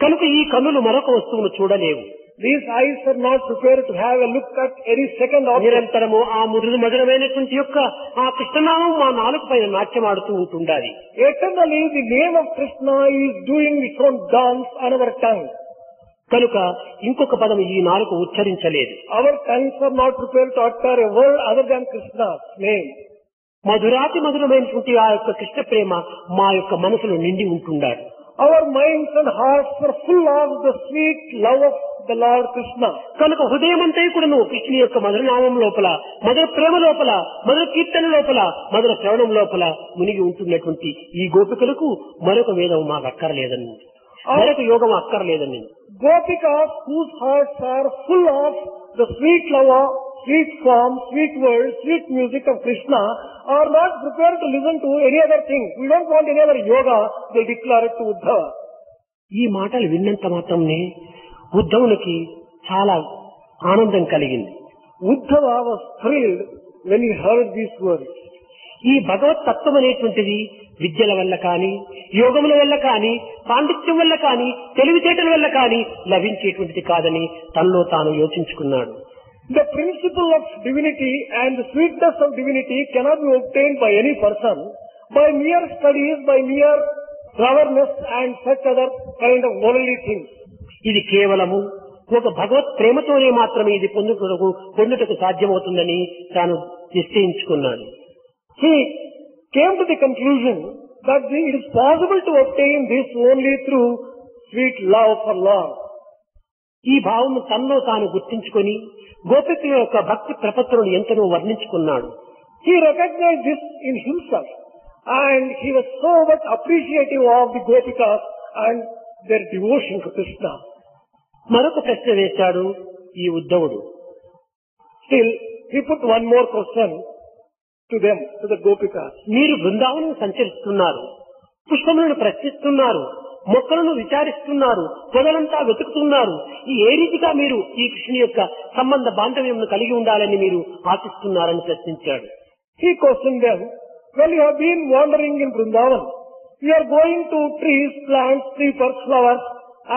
కనుక ఈ కన్నులు మరొక వస్తువును చూడలేవు. These eyes are not prepared to have a look at any second object. నిరంతరము ఆ మధురమైనటువంటి యొక్క ఆ కృష్ణనామం మా నాలుక పైన నాట్యమాడుతూ ఉంటుండాలి. Eternally the name of Krishna is doing its own dance on our tongue. కనుక ఇంకొక పదం ఈ నాలుక ఉచ్చరించలేదు. Our tongues are not prepared to utter a word other than Krishna's name. మధురాతి మధురమైనటువంటి ఆ యొక్క కృష్ణ ప్రేమ మా యొక్క మనసులో నిండి ఉంటుండాలి. Our minds and hearts are full of the sweet love of the Lord Krishna. కనుక హృదయమంతా కూడాను కృష్ణుని యొక్క మధురనామం లోపల, మధుర ప్రేమ లోపల, మధుర కీర్తన లోపల, మధుర శ్రవణం లోపల మునిగి ఉంటున్నటువంటి ఈ గోపికలకు మరొక వేదం మాకు అక్కర్లేదని, మరొక యోగం అక్కర్లేదని. Gopikas whose hearts are full of the sweet love, sweet form, sweet words, sweet music of Krishna are not prepared to listen to any other thing. We don't want any other yoga, they declare it to Uddhava. ఈ మాటలు విన్నంత మాత్రమే ఉద్ధవునికి చాలా ఆనందం కలిగింది. Uddhava was thrilled when he heard these words. ఈ భగవత్ తత్వం అనేటువంటిది విద్యల వల్ల కానీ, యోగముల వల్ల కానీ, పాండిత్యం వల్ల కానీ, తెలివితేటల వల్ల కానీ లభించేటువంటిది కాదని తనలో తాను యోచించుకున్నాడు. The principle of divinity and the sweetness of divinity cannot be obtained by any person by mere studies, by mere cleverness and such other kind of worldly things. ఇది కేవలము ఒక భగవత్ ప్రేమతోనే మాత్రమే ఇది పొందుటకు సాధ్యమవుతుందని తాను నిశ్చయించుకున్నాడు. He came to the conclusion that it is possible to obtain this only through sweet love for Lord. ఈ భావము తనలో తాను గుర్తించుకొని గోపికల యొక్క భక్తి ప్రపత్తులను ఎంతనో వర్ణించుకున్నాడు. He recognized this in himself and he was so much appreciative of the Gopikas and their devotion to Krishna. మరొక ప్రశ్న వేశాడు ఈ ఉద్ధవుడు. Still, he put one more question to them, to the Gopikas. మీరు బృందావనం సంచరిస్తున్నారు, పుష్పములను ప్రశ్నిస్తున్నారు, మొక్కలను విచారిస్తున్నారు, పొదలంతా వెతుకుతున్నారు. ఈ ఏ రీతిగా మీరు ఈ కృష్ణుని యొక్క సంబంధ బాంధవ్యం కలిగి ఉండాలని మీరు ఆశిస్తున్నారని ప్రశ్నించాడు. He questioned them, well, you have been wandering in Vrindavan. You are going to trees, plants, creepers, flowers,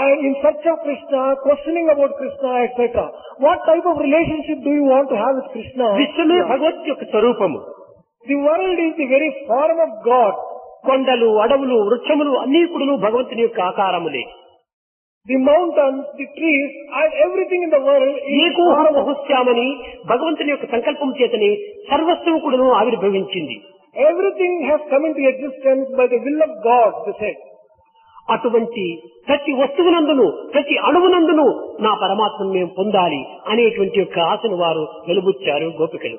and in search of Krishna, questioning about Krishna, etc. What type of relationship do you want to have with Krishna? విశ్వమే భగవత్ యొక్క స్వరూపము. The world is the very form of God. కొండలు, అడవులు, వృక్షములు అన్ని కూడా భగవంతుని యొక్క ఆకారములే. The mountains, the trees, and everything in the world is బహుశ్యామని భగవంతుని యొక్క సంకల్పం చేతనే సర్వస్వం కూడా ఆవిర్భవించింది. Everything has come into existence by the will of God, they said. అటువంటి ప్రతి వస్తువునందును, ప్రతి అణువునందును నా పరమాత్మను మేము పొందాలి అనేటువంటి యొక్క ఆశను వారు వెలుబుచ్చారు గోపికలు.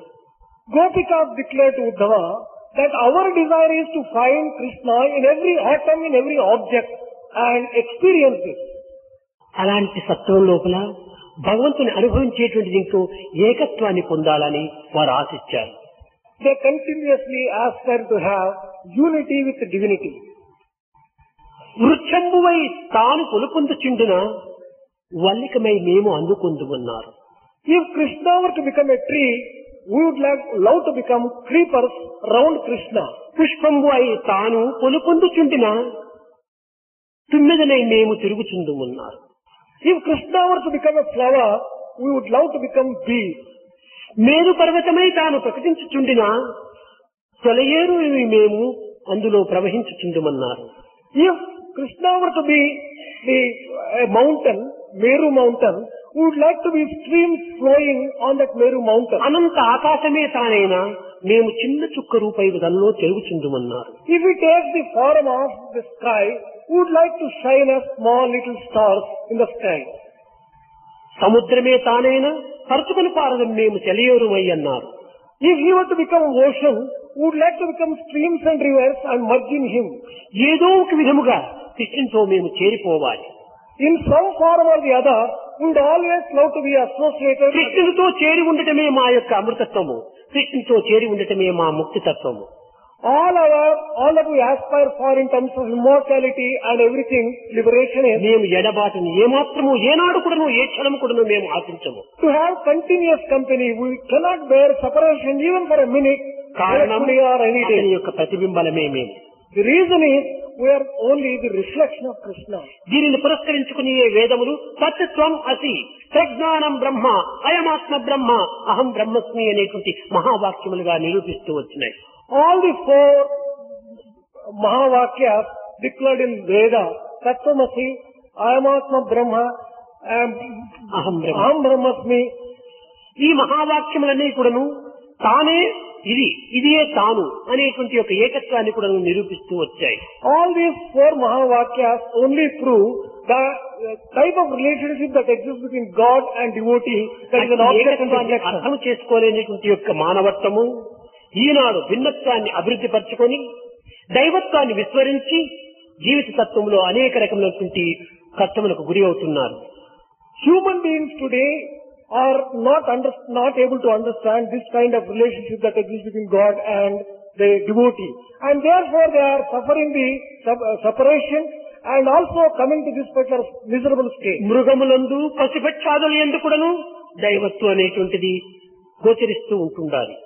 Gopikas declared to Uddhava that our desire is to find Krishna in every atom, in every object and experience it. అలాంటి సత్వం లోపల భగవంతుని అనుభవించేటువంటి దీంతో ఏకత్వాన్ని పొందాలని వారు ఆశించారు. They continuously aspired to have unity with the divinity. వృక్షంబువై తాను కొలుపొందుచుండున వల్లికమై మేము అందుకొందుమన్నారు. If Krishna were to become a tree, we would love to become creepers round Krishna. పుష్పంబువై తాను కొలుపొందుచుండిన తుమ్మెదనై మేము తిరుగుచుందుమన్నారు. If Krishna were to become a flower, we would love to become bees. మేరు పర్వతమై తాను ప్రకటించుచుండిన సెలయేరు మేము అందులో ప్రవహించుచుండుమన్నారు. If Krishna were to be a mountain, Meru mountain, we would like to be streams flowing on that Meru mountain. అనంత ఆకాశమే తానైనా మేము చిన్న చుక్క రూపై దానిలో తెలుగుచుండుమన్నారు. If we take the form of the sky, we would like to shine as small little stars in the sky. సముద్రమే తానైనా పరుచుకుని పారదం మేము చెలయోరుమై అన్నారు. If he were to become ocean, we would like to become streams and rivers and merge in him. ఏదో ఒక విధముగా కృష్ణునితో మేము చేరిపోవాలి. In some form or the other, we would always love to be associated. కృష్ణునితో చేరి ఉండటమే మా యొక్క అమృతత్వము, కృష్ణునితో చేరి ఉండటమే మా ముక్తితత్వము. All that we aspire for in terms of immortality and everything, liberation is మేము ఎడబాటుని ఏమాత్రము ఏనాడు కూడాను ఏ క్షణము కూడాను మేము ఆశించము. to have continuous company. We cannot bear separation even for a minute, కారణం day or any day. అతని యొక్క ప్రతిబింబలమే మేము. The reason is we are only the reflection of Krishna. దీనిని పురస్కరించుకుని వేదములు తత్వం అసి ప్రజ్ఞానం బ్రహ్మ అయమాత్మ బ్రహ్మ అహం బ్రహ్మస్మి అనేటువంటి మహావాక్యములుగా నిరూపిస్తూ వచ్చినాయి. All the four Mahavakyas declared in Veda, Tattvamasi, Ayamatma Brahma, and అహం బ్రహ్మ. Aham Brahmasmi. ఈ మహావాక్యములన్నీ కూడాను తానే ఇది ఇదే తాను అనేటువంటి యొక్క ఏకత్వాన్ని కూడా నిరూపిస్తూ వచ్చాయి. All these four Mahavakyas only prove the type of relationship that exists between God and devotee, that is an object and reflection. అర్థం చేసుకోలేనటువంటి యొక్క మానవత్వము ఈనాడు భిన్నత్వాన్ని అభివృద్ధి పరచుకొని దైవత్వాన్ని విస్మరించి జీవిత తత్వంలో అనేక రకమైనటువంటి కష్టములకు గురి అవుతున్నారు. Human beings today are not able to understand this kind of relationship that exists between God and the devotee, and therefore they are suffering the separation and also coming to this particular miserable state. మృగములందు పశుపక్షాదుల యందు కూడాను దైవత్వం అనేటువంటిది గోచరిస్తూ ఉంటుండాలి.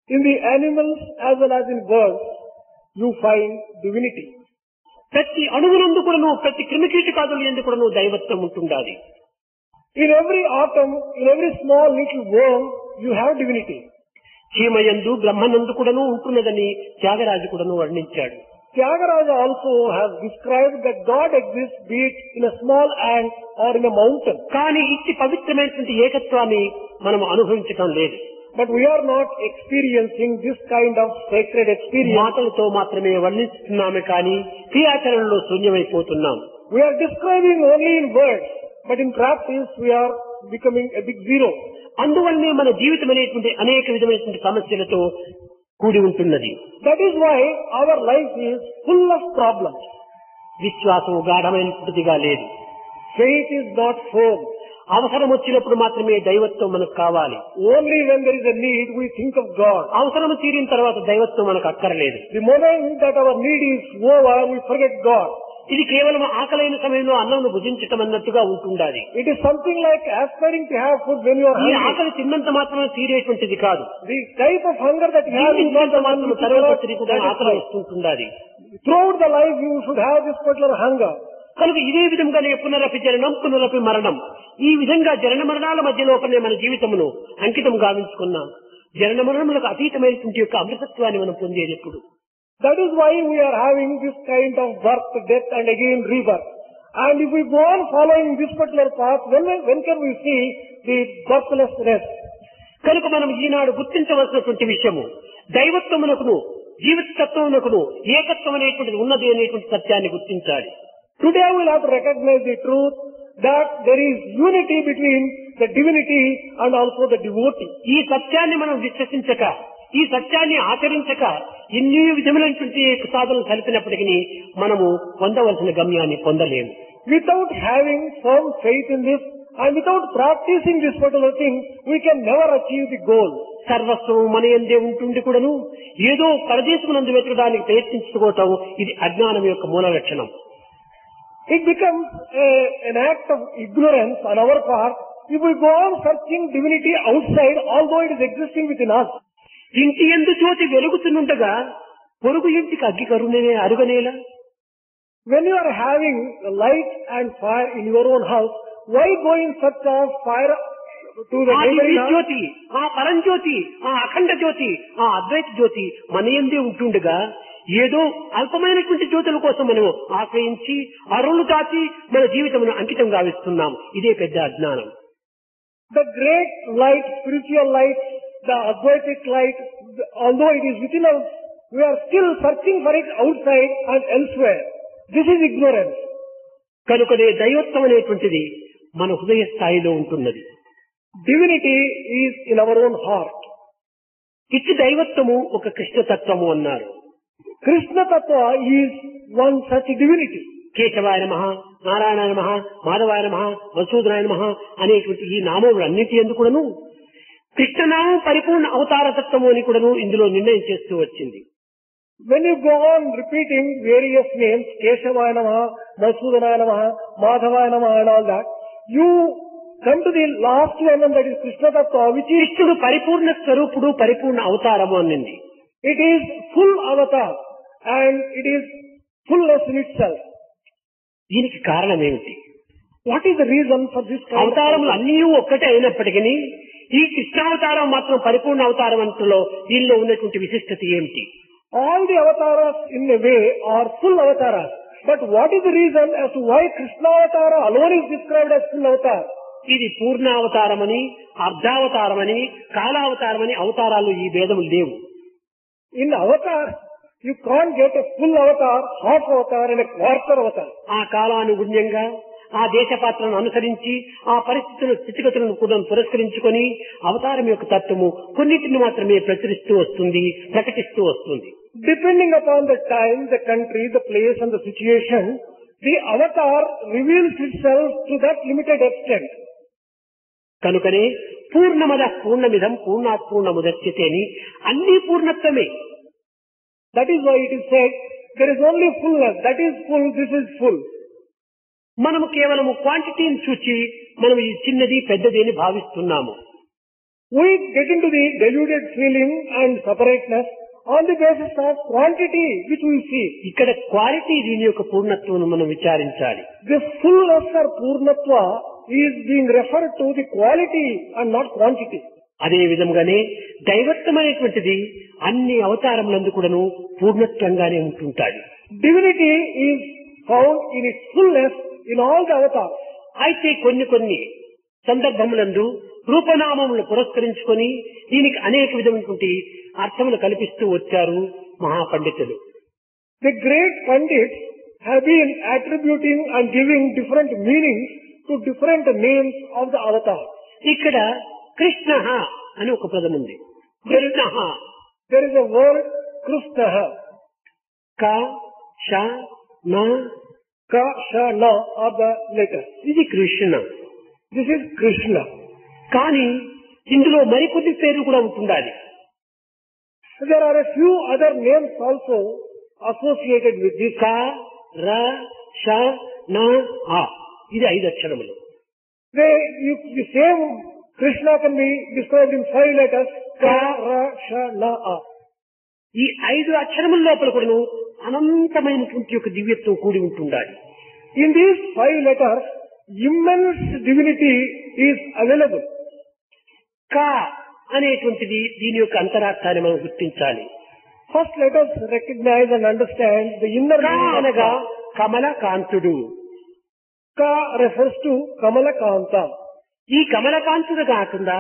In the animals as well as in birds, you find divinity. ప్రతి అణువునందు కూడాను ప్రతి క్రిమికీటకాదుల యందు కూడాను దైవత్వం ఉంటుండాలి. In every atom, in every small little worm, you have divinity. చీమయందు బ్రహ్మనందు కూడాను ఉంటున్నదని త్యాగరాజు కూడాను వర్ణించాడు. Tyagaraja also has described that God exists, be it in a small ant or in a mountain. కానీ ఇట్టి పవిత్రమైనటువంటి ఏకత్వాన్ని మనం అనుభవించటం లేదు. But we are not experiencing this kind of sacred experience. మాటలతో మాత్రమే వర్ణిస్తున్నామే కానీ క్రియాచరణలో శూన్యమైపోతున్నాం. We are describing only in words, but in practice we are becoming a big zero. అందువల్లనే మన జీవితం అనేటువంటి అనేక విధమైనటువంటి సమస్యలతో కూడి ఉంటున్నది. That is why our life is full of problems. విశ్వాసం గాఢమైనటువంటిదిగా లేదు. Faith is not firm. అవసరం వచ్చినప్పుడు మాత్రమే దైవత్వం మనకు కావాలి. Only when there is a need we think of God. అవసరం తీరిన తర్వాత దైవత్వం మనకు అక్కర్లేదు. The moment that our need is over, we forget God. ఇది కేవలం ఆకలైన సమయంలో అన్నం భుజించటం అన్నట్టుగా ఉంటుండాలి. It is something like aspiring to have food when you are ఈ hungry. ఆకలి తిన్నంత మాత్రమే తీరేటువంటిది కాదు. The type of hunger that you have is not the one which తర్వాత is కూడా ఆకలి satisfied. వస్తుంటుండాలి. Throughout the life you should have this particular hunger. కనుక ఇదే విధంగానే పునరపి జననం పునరపి మరణం, ఈ విధంగా జనన మరణాల మధ్యలోపలనే మన జీవితమును అంకితం గావించుకున్నాం. జనన మరణములకు అతీతమైనటువంటి యొక్క అమృతత్వాన్ని మనం పొందేది ఎప్పుడు? That is why we are having this kind of birth, death and again rebirth. And if we go on following this particular path, when can we see the birthlessness? కనుక మనం ఈనాడు గుర్తించవలసినటువంటి విషయము దైవత్వమునకును జీవిత తత్వమునకును ఏకత్వం అనేటువంటిది ఉన్నది అనేటువంటి సత్యాన్ని గుర్తించాలి. Today we will have to recognize the truth that there is unity between the divinity and also the devotee. ఈ సత్యాన్ని మనం విశ్వసించక, ఈ సత్యాన్ని ఆచరించక ఎన్ని విధములైనటువంటి సాధనలు కలిపినప్పటికీ మనము పొందవలసిన గమ్యాన్ని పొందలేము. Without having firm faith in this and without practicing this particular thing, we can never achieve the goal. సర్వస్వం మన యందే ఉంటుండి కూడాను ఏదో పరదేశమునందు వెతకడానికి ప్రయత్నించుకోవటం ఇది అజ్ఞానం యొక్క మూల లక్షణం. It becomes an act of ignorance on our part if we go on searching divinity outside, although it is existing within us. ఇంటి యందు జ్యోతి వెలుగుతుండగా పొరుగు ఇంటికి అగ్గి కరుణనే అరుగనేలా? When you are having light and fire in your own house, why go in search of fire to the ఆ neighboring దివ్య house? జ్యోతి, ఆ పరంజ్యోతి, ఆ అఖండ జ్యోతి, ఆ అద్వైత జ్యోతి మన యందే ఉంటుండగా ఏదో అల్పమైనటువంటి జ్యోతుల కోసం మనం ఆశ్రయించి అరులు దాచి మన జీవితమును అంకితం గావిస్తున్నాం. ఇదే పెద్ద అజ్ఞానం. The great light, spiritual light, the Advaitic light, although it is within us, we are still searching for it outside and elsewhere. This is ignorance. కనుకనే దైవత్వం అనేటువంటిది మన హృదయ స్థాయిలో ఉంటున్నది. Divinity is in our own heart. ఇట్టి దైవత్వము ఒక కృష్ణతత్వము అన్నారు. Krishna Tattva is one such divinity. కేశవాయ నమః, నారాయణాయ నమః, మాధవాయ నమః, మధుసూదనాయ నమః అనేటువంటి ఈ నామములన్నిటి యందు కూడాను కృష్ణనామం పరిపూర్ణ అవతార తత్వము అని కూడాను ఇందులో నిర్ణయం చేస్తూ వచ్చింది. When you go on repeating various names, Keshavaya Namaha, Madhusudanaya Namaha, Madhavaya Namaha and all that, you come to the last one and that is Krishna Tattva, which is కృష్ణుడు పరిపూర్ణ స్వరూపుడు, పరిపూర్ణ అవతారము అనింది. it is full avatar and it is fullness in itself. దీనికి కారణం ఏమిటి? What is the reason for this kind of అవతారములు అన్నీ ఒక్కటే అయినప్పటికీ ఈ కృష్ణావతారం మాత్రం పరిపూర్ణ అవతారం అంటలో దీనిలో ఉన్నటువంటి విశిష్టత ఏమిటి? all the avatars in a way are full avatars. But what is the reason as to why Krishna Avatara alone is described as full avatar? ఇది పూర్ణావతారమని, అర్ధావతారమని, కాలావతారమని అవతారాలు ఈ భేదములు లేవు. In avatar, you can't get a full avatar, half avatar and a quarter avatar. ఆ కాలానుగుణ్యంగా ఆ దేశ పాత్రను అనుసరించి ఆ పరిస్థితుల స్థితిగతులను కూడా పురస్కరించుకొని అవతారం యొక్క తత్వము కొన్నిటిని మాత్రమే ప్రచురిస్తూ వస్తుంది, ప్రకటిస్తూ వస్తుంది. Depending upon the time, the country, the place and the situation, the avatar reveals itself to that limited extent. కనుకనే పూర్ణమద పూర్ణమిదం పూర్ణాత్ పూర్ణముదచ్యతే అని అన్ని పూర్ణత్వమే. That is why it is said, there is only fullness, that is full, this is full. మనము కేవలము క్వాంటిటీని చూచి మనం ఇది చిన్నది పెద్దది అని భావిస్తున్నాము. We get into the deluded feeling and separateness on the basis of quantity which we see. ఇక్కడ క్వాలిటీ దీని యొక్క పూర్ణత్వం మనం విచారించాలి. The fullness or purnatva is being referred to the quality and not quantity. అదే విధంగానే దైవత్వం అనేటువంటిది అన్ని అవతారములందు కూడాను పూర్ణత్వంగానే ఉంటుంటాయి. Divinity is found in its fullness in all the avatars. అయితే కొన్ని సందర్భములందు రూపనామములు పురస్కరించుకొని దీనికి అనేక విధమైనటువంటి అర్థములు కల్పిస్తూ వచ్చారు మహాపండితులు. The great Pandits have been attributing and giving different meanings to different names of the avatar. ఇక్కడ కృష్ణ అని ఒక పదం ఉంది. Krishna, there is a word Krishna. క ష న Ka, Sha, Na are the letters. ఇది కృష్ణ. This is Krishna. కానీ ఇందులో మరికొన్ని పేర్లు కూడా ఉంటుండాలి. There are a few other names also associated with this. క ర ష న ఆ ఇది 5 అక్షరములు. The same Krishna can be described in 5 letters. Ka, Ra, Sha, Na, A. ఈ 5 అక్షరముల లోపల కూడాను అనంతమైనటువంటి ఒక దివ్యత్వం కూడి ఉంటుండాలి. In these 5 letters, immense divinity is available. క అనేటువంటిది దీని యొక్క అంతరార్థాన్ని మనం గుర్తించాలి. First let us recognize and understand the inner క meaning of అనగా Ka. కమలకాంతుడు. Ka refers to Kamalakanta. ఈ కమలకాంతుడు కాకుండా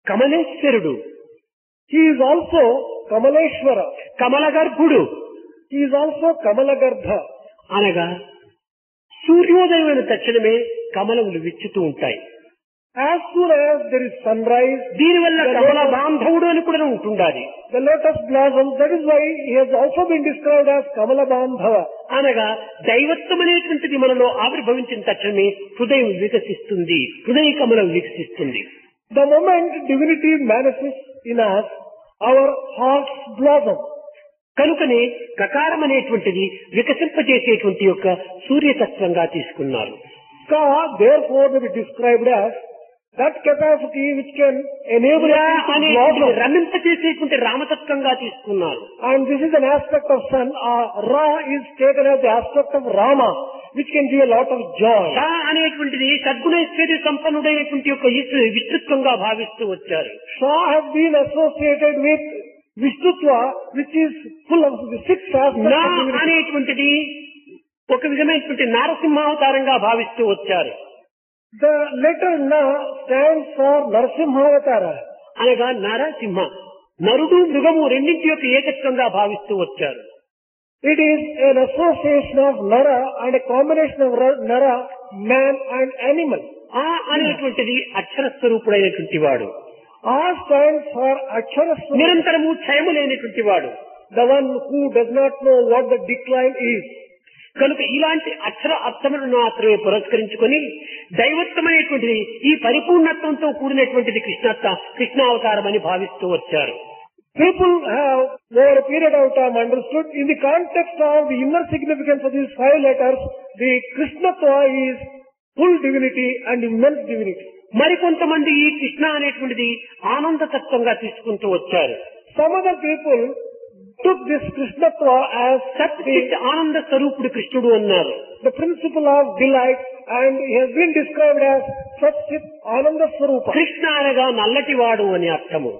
కమలేశ్వరుడు, He is also Kamaleshwara. కమలగర్భుడు He is also Kamalagarbha. అనగా సూర్యోదయమైన తక్షణమే కమలములు విచ్చుతూ ఉంటాయి. As soon as there is sunrise, దీనివల్ల కమల బాంధవుడు అని కూడా ఉంటుండాలి. the lotus blossoms, that is why he has also been described as Kamalabandhava. అనగా దైవత్వం అనేటువంటిది మనలో ఆవిర్భవించిన తక్షణమే హృదయం వికసిస్తుంది, హృదయ కమలం వికసిస్తుంది. The moment divinity manifests in us, our hearts blossom. కనుకనే కకారం అనేటువంటిది వికసింపజేసేటువంటి యొక్క సూర్యతత్వంగా తీసుకున్నారు. Ka therefore may be described as that capacity which can enable us to blossom. రమింపజేసేటువంటి రామతత్వంగా తీసుకున్నారు. And this is an aspect of sun. Ra is taken as the aspect of Rama, which can give a lot of joy. Shah అనేటువంటిది సద్గుణైశ్వర్య సంపన్నుడైనటువంటి యొక్క విస్తృత్వంగా భావిస్తూ వచ్చారు. Shah has been associated with Vishnutva, which is full of the six aspects నా of divinity. అనేటువంటిది ఒక విధమైనటువంటి నారసింహావతారంగా భావిస్తూ వచ్చారు. The letter Na stands for Narasimhavatara. అనగా నరసింహ, నరుడు మృగము రెండింటి యొక్క ఏకత్వంగా భావిస్తూ వచ్చారు. It is an association of Nara and a combination of Nara, man and animal. ఆ అనేటువంటిది అక్షర స్వరూపుడైనటువంటి వాడు, A stands for Akshara Swarup, నిరంతరము క్షయము లేనటువంటి వాడు. the one who does not know what the decline is. కనుక ఇలాంటి అక్షర అర్థములను మాత్రమే పురస్కరించుకొని దైవత్వమైనటువంటిది ఈ పరిపూర్ణత్వంతో కూడినటువంటిది కృష్ణావతారం అని భావిస్తూ వచ్చారు. People have over a period of time understood in the context of the inner significance of these 5 letters, the Krishnatva is full divinity and immense divinity. మరికొంతమంది ఈ కృష్ణ అనేటువంటిది ఆనంద తత్వంగా తీసుకుంటూ వచ్చారు. Some other people took this Krishnatva as సత్చిత్ ఆనంద స్వరూపుడు కృష్ణుడు అన్నారు. the principle of delight, and he has been described as Satchit Ananda Swarupa. Krishna అనగా నల్లటివాడు అని అర్థము.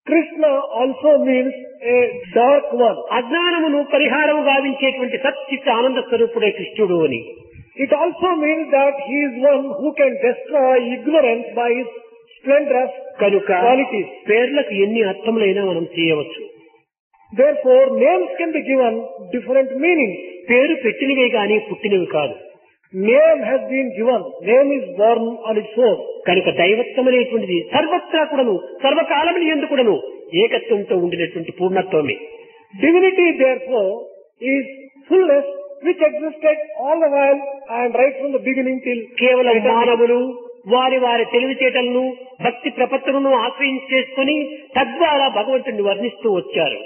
Krishna also means a dark one. అజ్ఞానమును పరిహారము గావించేటువంటి సత్చిత్ ఆనంద స్వరూపుడే కృష్ణుడు అని. It also means that he is one who can destroy ignorance by his splendorous కనుక qualities. పేర్లకు ఎన్ని అర్థములైనా మనం చేయవచ్చు. Therefore, names can be given different meanings. పేరు పెట్టినవే గాని పుట్టినవి కాదు. Name has been given. Name is born on its own. కనుక దైవత్వం అనేటువంటిది సర్వత్రా కూడాను సర్వకాలముని యందు కూడాను ఏకత్వంతో ఉండినటువంటి పూర్ణత్వమే. Divinity, therefore, is fullness which existed all the while and right from the beginning till కేవలం మానవులు వారి వారి తెలివితేటలను భక్తి ప్రపత్తులను ఆశ్రయించి చేసుకుని తద్వారా భగవంతుడిని వర్ణిస్తూ వచ్చారు.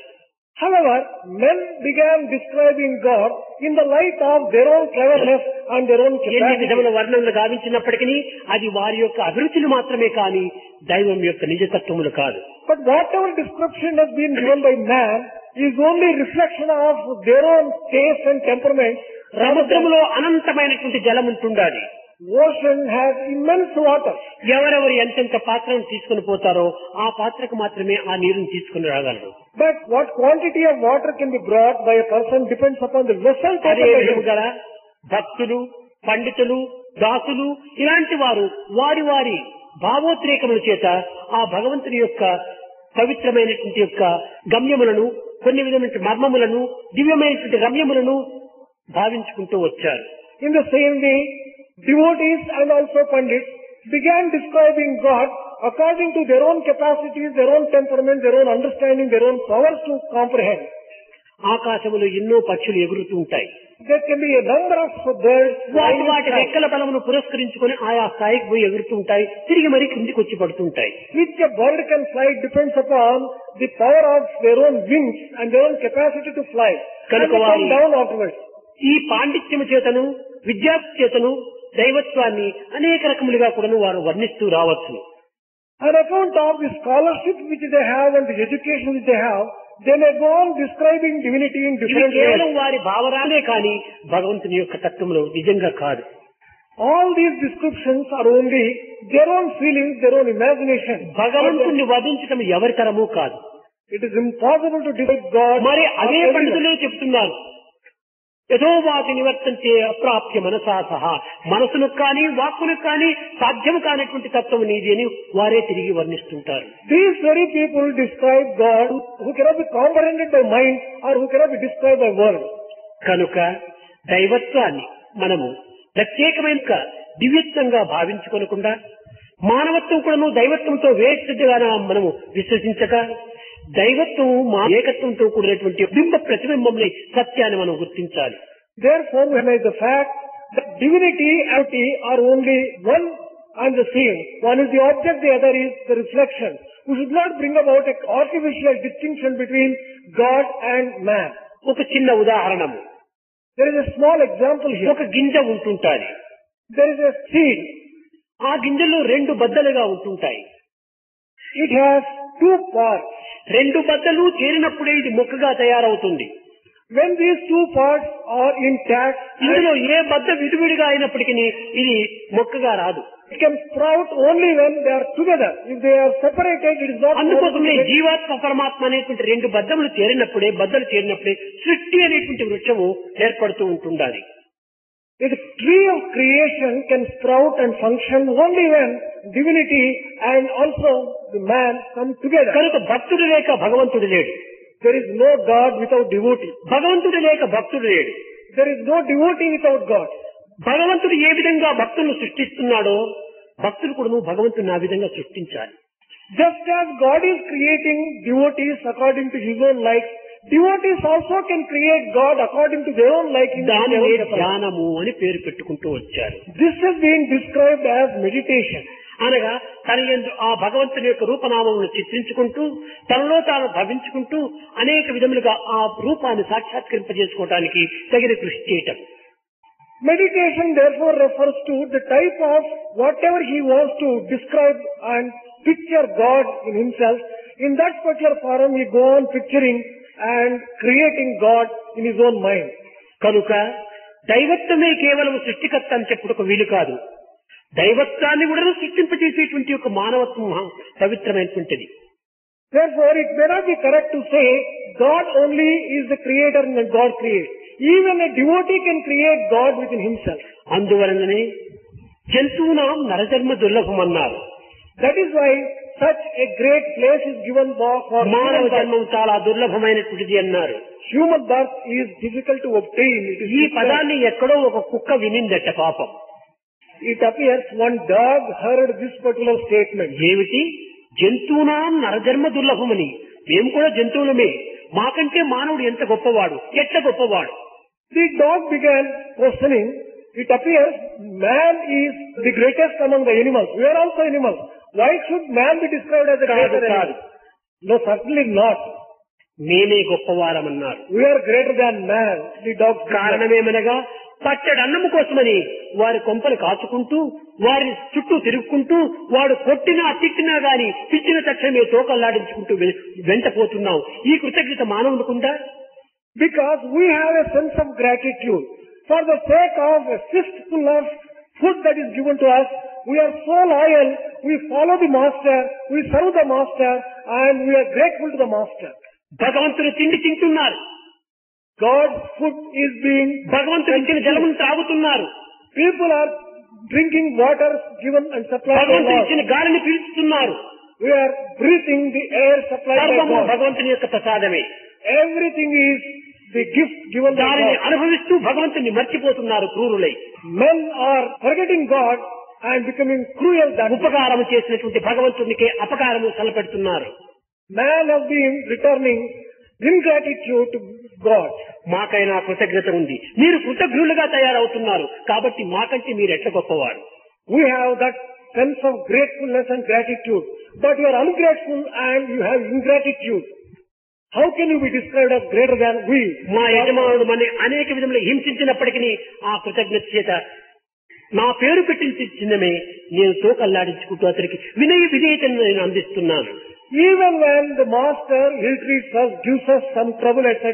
However, men began describing God in the light of their own cleverness and their own ఎన్ని capacity. విధముల వర్ణనలు గావించినప్పటికీ అది వారి యొక్క అభిరుచులు మాత్రమే కాని దైవం యొక్క నిజతత్వములు కాదు. But whatever description has been given by man is only reflection of their own taste and temperament. సముద్రములో అనంతమైనటువంటి జలం ఉంటుండాలి. Ocean has immense water. ఎవరెవరు ఎంతెంత పాత్రను తీసుకుని పోతారో ఆ పాత్రకు మాత్రమే ఆ నీరుని తీసుకుని రాగలరు. But what quantity of water can be brought by a person depends upon the vessel అదే taken by him. విధముగా భక్తులు, పండితులు, దాసులు ఇలాంటి వారు వారి వారి భావోద్రేకముల చేత ఆ భగవంతుని యొక్క పవిత్రమైనటువంటి యొక్క గమ్యములను, కొన్ని విధమైన మర్మములను, దివ్యమైనటువంటి రమ్యములను భావించుకుంటూ వచ్చారు. In the same way, devotees and also pandits began describing God according to their own capacities, their own temperament, their own understanding, their own powers to comprehend. ఆకాశములో ఎన్నో పక్షులు ఎగురుతూ ఉంటాయి. There can be a number of birds వాటి flying in వాటి sky. రెక్కల బలమును పురస్కరించుకొని ఆయా స్థాయికి పోయి ఎగురుతూ ఉంటాయి, తిరిగి మరి కిందికి వచ్చి పడుతుంటాయి. Which a bird can fly depends upon the power of their own wings and their own capacity to fly. And కనుక they come వారి down afterwards. ఈ పాండిత్యము చేతను విద్యా చేతను దైవత్వాన్ని అనేక రకములుగా కూడా వారు వర్ణిస్తూ రావచ్చు. On account of the scholarship which they have and the education which they have, they may go on describing divinity in ఇది different కేవలం ways. వారి భావరాలే కాని భగవంతుని యొక్క తత్వంలో నిజంగా కాదు. All these descriptions are only their own feelings, their own imagination. భగవంతుణ్ణి వధించడం ఎవరి తరము కాదు. It is impossible to defeat God. మరి అదే or anyone. పండితులే చెప్తున్నారు, యథోవాది నివర్తంతే అప్రాప్య మనసా సహా, మనసులకు కానీ వాక్కులకు కానీ సాధ్యము కానటువంటి తత్వం నీది అని వారే తిరిగి వర్ణిస్తుంటారు. These very people describe God who cannot be comprehended by mind or who cannot be described by words. కనుక దైవత్వాన్ని మనము ప్రత్యేకమైన దివ్యత్వంగా భావించుకోనకుండా మానవత్వం కూడాను దైవత్వంతో వేరుగా మనము విశ్వసించక దైవత్వం మా ఏకత్వంతో కూడినటువంటి బింబ ప్రతిబింబంలో సత్యాన్ని మనం గుర్తించాలి. Therefore, we recognize the fact that divinity and deity are only one and the same. One is the object, the other is the reflection. We should not bring about an artificial distinction between God and man. ఒక చిన్న ఉదాహరణము, There is a small example here. ఒక గింజ ఉంటుంటాది. There is a seed. ఆ గింజలు రెండు బద్దలుగా ఉంటుంటాయి. It has two parts. రెండు బద్దలు చేరినప్పుడే ఇది మొక్కగా తయారవుతుంది. When these two parts are intact, ఇందులో ఏ బద్ద విడివిడిగా అయినప్పటికీ ఇది మొక్కగా రాదు. it can sprout only when they are together. If they are separated, it is not possible. అందుకోసమే జీవాత్మ పరమాత్మ అనేటువంటి రెండు బద్దములు బద్దలు చేరినప్పుడే సృష్టి అనేటువంటి వృక్షము ఏర్పడుతూ ఉంటుండాలి. The tree of creation can sprout and function only when divinity and also the man come together. కనుక భక్తుడు లేక భగవంతుడు లేడు. There is no God without devotee. భగవంతుడు లేక భక్తుడు లేడు. There is no devotee without God. భగవంతుడు ఏ విధంగా భక్తులను సృష్టిస్తున్నాడో భక్తులు కూడా భగవంతుని ఆ విధంగా సృష్టించాలి. Just as God is creating devotees according to His own likes, devotees also can create God according to their own liking. దానినే ధ్యానము అని పేరు పెట్టుకుంటూ వచ్చారు. This has been described as meditation. అనగా తన యందు ఆ భగవంతుని యొక్క రూపనామమును చిత్రించుకుంటూ తనలో తాను భవించుకుంటూ అనేక విధములుగా ఆ రూపాన్ని సాక్షాత్కరింపజేసుకోవడానికి తగిన కృషి చేయటం. Meditation therefore refers to the type of whatever he wants to describe and picture God in himself. In that particular form he go on picturing and creating God in his own mind. కనుక దైవత్వమే కేవలం సృష్టికర్త అని చెప్పుటకు వీలు కాదు. దైవత్వాన్ని కూడా సృష్టింపజేసేటువంటి ఒక మానవత్వం పవిత్రమైనటువంటిది. Therefore it may not be correct to say God only is the creator and God creates. Even a devotee can create God within himself. అందువలననే జంతువునాం నరజన్మ దుర్లభం అన్నారు. That is why such a great place is given for మానవ జన్మం చాలా దుర్లభమైనటువంటిది అన్నారు. Human birth is difficult to obtain. ఈ పదాన్ని ఎక్కడో ఒక కుక్క వినిందట పాపం. It appears one dog heard this particular statement. ఏమిటి? జంతువునాం నరజన్మ దుర్లభమని. మేము కూడా జంతువులమే, మాకంటే మానవుడు ఎంత గొప్పవాడు, ఎట్ట గొప్పవాడు. The dog began questioning. It appears man is the greatest among the animals. We are also animals. Why should man be described as a greater animal? No, certainly not. మేమే గొప్పవారమన్నారు. We are greater than man. The dog. కారణమేమనగా పచ్చడి అన్నము కోసమని వారి కొంపలు కాచుకుంటూ వారి చుట్టూ తిరుగుకుంటూ వాడు కొట్టినా తిట్టినా గాని పిచ్చిన తక్షణమే తోకల్లాడించుకుంటూ వెంట పోతున్నాం. ఈ కృతజ్ఞత మానవునికుందా? Because we have a sense of gratitude. For the sake of a fistful of food that is given to us, we are so loyal, we follow the master, we serve the master, and we are grateful to the master. భగవంతుని తిండి తింటున్నారు. God's food is being. భగవంతుని ఇచ్చిన జలమును త్రాగుతున్నారు. People are drinking water given and supplied by భగవంతుని God. ఇచ్చిన గాలిని పీల్చుతున్నారు. We are breathing the air supplied by సర్వము God. భగవంతుని యొక్క ప్రసాదమే. Everything is the gift given by దానిని God. అనుభవిస్తూ భగవంతుని మర్చిపోతున్నారు క్రూరులై. Men are forgetting God and becoming cruel. That ఉపకారం చేసినటువంటి భగవంతునికి అపకారము తలపెడుతున్నారు. man has been returning ingratitude to God. మాకైనా కృతజ్ఞత ఉంది, మీరు కృతజ్ఞులుగా తయారవుతున్నారు కాబట్టి మాకంటే మీరు ఎట్ల గొప్పవారు. We have that sense of gratefulness and gratitude, but you are ungrateful and you have ingratitude. How can you be described as greater than we? మా యజమానుడు మన అనేక విధములు హింసించినప్పటికీ ఆ కృతజ్ఞత చేత నా పేరు పెట్టిన చిన్నమే నేను తోకల్లాడించుకుంటూ అతనికి వినయ విధేయతను నేను అందిస్తున్నాను. Even when the master ill-treats us, gives us some trouble, etc.,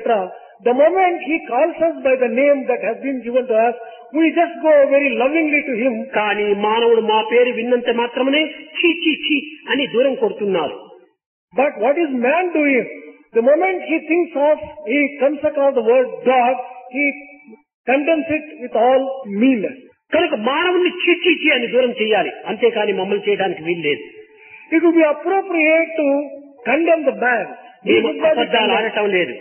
the moment he calls us by the name that has been given to us, we just go very lovingly to him. కానీ మానవుడు మా పేరు విన్నంత మాత్రమే చీ చీ చీ అని దూరం కొడుతున్నారు. But what is man doing? The moment he thinks of, he comes across the word dog, he condemns it with all meanness. కనుక మానవుని చీ చీ చీ అని దూరం చేయాలి, అంతేకాని మమ్మల్ని చేయడానికి వీలు లేదు. It would be appropriate to condemn the man. మేము అబద్ధాలు ఆడటం లేదు,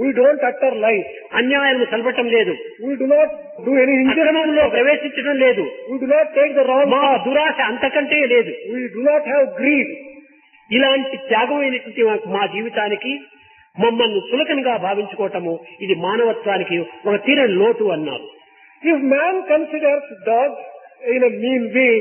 We don't utter lies. అన్యాయం సల్పటం లేదు, We do not do any అక్రమంలో injustice. ప్రవేశించడం లేదు, We do not take the wrong మా path. దురాశ అంతకంటే లేదు. We do not have greed. ఇలాంటి త్యాగమైనటువంటి మా జీవితానికి మమ్మల్ని సులకనగా భావించుకోవటము ఇది మానవత్వానికి ఒక తీరని లోటు అన్నారు. If man considers dogs in a mean way,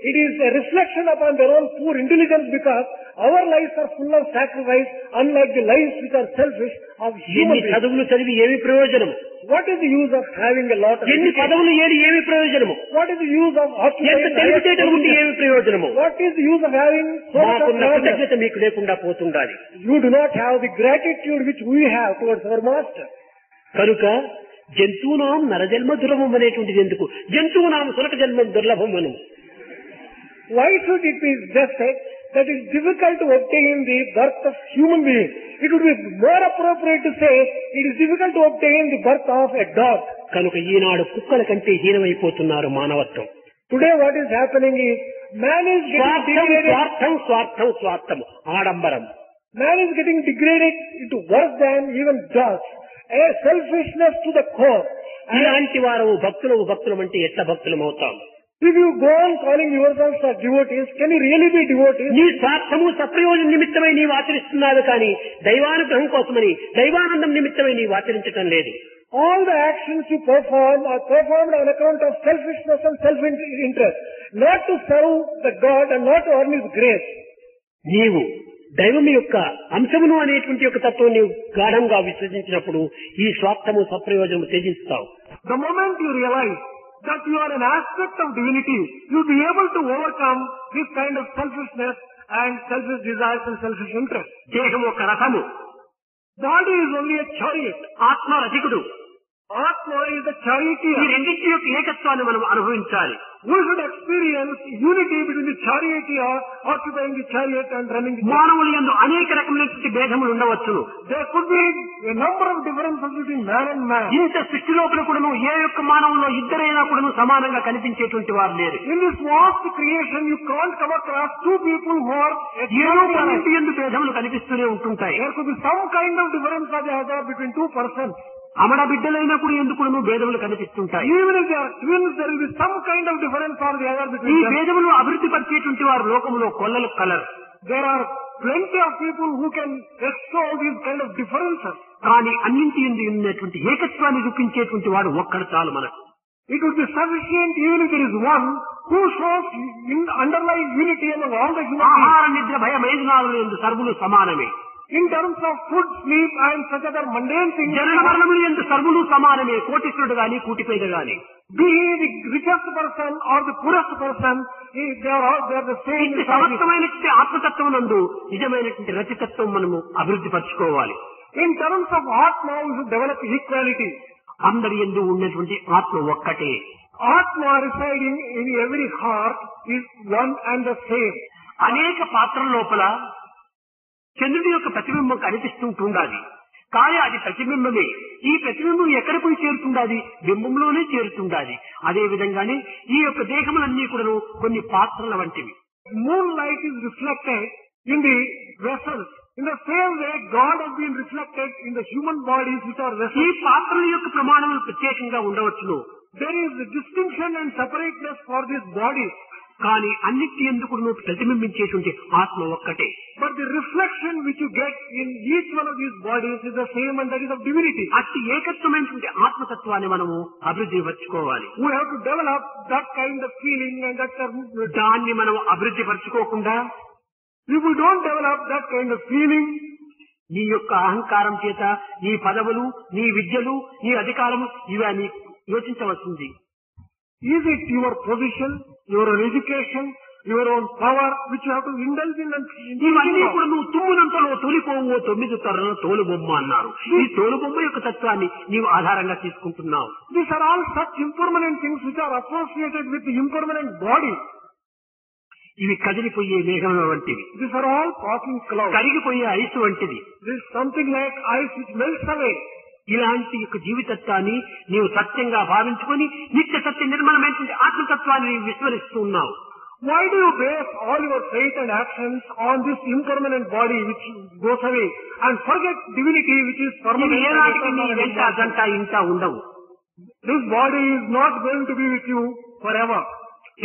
it is a reflection upon their own poor intelligence, because our lives are full of sacrifice, unlike the lives which are selfish of human ఎన్ని beings. చదువులు చదివి ఏమి ప్రయోజనము, What is the use of having a lot of ఎన్ని education? పదవులు ఏది ఏమి ప్రయోజనము, What is the use of ఎంత occupying తెలివితేటలు ఉండి ఏమి ప్రయోజనము. What is the use of having so much of మాకున్న knowledge? కృతజ్ఞత మీకు లేకుండా పోతుండాలి. You do not have the gratitude which we have towards our master. కనుక జంతువునాం నరజన్మ దుర్లభం అనేటువంటిది ఎందుకు? జంతువునాం సురక జన్మ దుర్లభం అను. Why should it be just said that it is difficult to obtain the birth of human being? It would be more appropriate to say it is difficult to obtain the birth of a dog. కనుక ఈనాడు కుక్కల కంటే హీనమైపోతున్నారు మానవత్వం. Today what is happening is man is getting degraded. స్వార్థం స్వార్థం స్వార్థం ఆడంబరం. Man is getting degraded into worse than even dogs. A selfishness to the core. ఇలాంటి వారు భక్తులు అంటే ఎట్లా భక్తులం అవుతాం? If you go on calling yourselves as devotees, can you really be devotees? నీ స్వార్థము సప్రయోజన నిమిత్తమై నీవు ఆచరిస్తున్నావు కానీ దైవానుగ్రహం కోసమని దైవానందం నిమిత్తమై నీవు ఆచరించటం లేదు. All the actions you perform are performed on account of selfishness and self-interest, not to serve the God and not to earn His grace. నీవు దైవం యొక్క అంశమును అనేటువంటి యొక్క తత్వం నీవు గాఢంగా విశ్వసించినప్పుడు ఈ స్వార్థము సప్రయోజనము త్యజిస్తావు. The moment you realize that you are an aspect of divinity, you will be able to overcome this kind of selfishness and selfish desires and selfish interest. దేహం ఒక రథము, Body is only a chariot. ఆత్మ రథికుడు. Atma is the ఈ charioteer. రెండింటి యొక్క ఏకత్వాన్ని మనం అనుభవించాలి. We should experience unity between the charioteer occupying the chariot and running the chariot. మానవుల యందు అనేక రకమైనటువంటి భేదములు ఉండవచ్చును. There could be a number of differences between man and man. ఇంత సృష్టి లోపల కూడాను ఏ యొక్క మానవుల్లో ఇద్దరైనా కూడాను సమానంగా కనిపించేటువంటి వారు లేరు. In this vast creation, you can't come across two people who are ఏదో exactly alike. కొన్నింటి యందు భేదములు కనిపిస్తూనే ఉంటుంటాయి. There could be some kind of difference or the other between two persons. అమడ బిడ్డలైనప్పుడు ఎందుకు భేదములు కనిపిస్తుంటాయి. Even if they are twins, there will be some kind of difference or the other ఈ between them. భేదములు అభివృద్ధి పరిచేటువంటి వారు లోకములో కొల్లలు colour. There are plenty of people who can extol these kind of differences. కానీ అన్నింటి యందు ఉన్నటువంటి ఏకత్వాన్ని చూపించేటువంటి వాడు ఒక్కడు చాలు మనకు. It would be sufficient even if there is one who shows underlying unity among all the human beings. ఆహార నిద్ర భయ మైదునాలు యందు సర్వులు సమానమే. In terms of food, sleep and such other mundane things, జనన మరణములు యందు సర్వులు సమానమే. కోటీశ్వరుడు గాని కూటిపేద గాని. be he the richest person or the poorest person, they are the same. ఇంటి సమస్తమైనటువంటి ఆత్మతత్వం నందు నిజమైనటువంటి రతితత్వం మనము అభివృద్ధి పరచుకోవాలి. In terms of Atma, we should develop equality. అందరి యందు ఉన్నటువంటి ఆత్మ ఒక్కటే. Atma residing in every heart is one and the same. అనేక పాత్రల లోపల చంద్రుడి యొక్క ప్రతిబింబం కనిపిస్తుంటుండాలి. కానీ అది ప్రతిబింబమే. ఈ ప్రతిబింబం ఎక్కడ పోయి చేరుతుండాలి? బింబంలోనే చేరుతుండాలి. అదే విధంగానే ఈ యొక్క దేహములన్నీ కూడా కొన్ని పాత్రల వంటివి. Moonlight is reflected in the vessels. In the same way, God has been reflected in the human bodies which are ఈ vessels. పాత్రల యొక్క ప్రమాణములు ప్రత్యేకంగా ఉండవచ్చును. There is a distinction and separateness for these bodies. కానీ అన్నిటి ఎందుకు ప్రతిబింబించేటువంటి ఆత్మ ఒక్కటే. But the reflection which you get in each one of these bodies is the same, and that is of divinity. అట్టి ఏకత్వమైనటువంటి ఆత్మతత్వాన్ని మనము అభివృద్ధి పరచుకోవాలి. We have to develop that kind of feeling and that దాన్ని మనం అభివృద్ధి పరచుకోకుండా if we don't develop that kind of feeling, నీ యొక్క అహంకారం చేత నీ పదవులు, నీ విద్యలు, నీ అధికారము ఇవన్నీ యోచించవలసింది. is it your position, your own education, your own power which you have to indulge in and ఇవన్నీ కూడా నువ్వు తుమ్మునంతలో తొలిపోవో 9 తరలో తోలు బొమ్మ అన్నారు. ఈ తోలు బొమ్మ యొక్క తత్వాన్ని నీవు ఆధారంగా తీసుకుంటున్నావు. These are all such impermanent things which are associated with the impermanent body. ఇవి కదిలిపోయే మేఘం వంటివి. These are all passing clouds. కరిగిపోయే ఐసు వంటిది. This is something like ice which melts away. ఇలాంటి యొక్క జీవితత్వాన్ని నీవు సత్యంగా భావించుకొని నిత్య సత్య నిర్మలమైనటువంటి ఆత్మతత్వాన్ని నీవు విస్మరిస్తూ ఉన్నావు. Why do you base all your faith and actions on this impermanent body which goes away and forget divinity which is నీవు permanent? ఏనాటికి నీ and వెంట eternal? అదంతా ఇంత ఉండవు. This body is not going to be with you forever.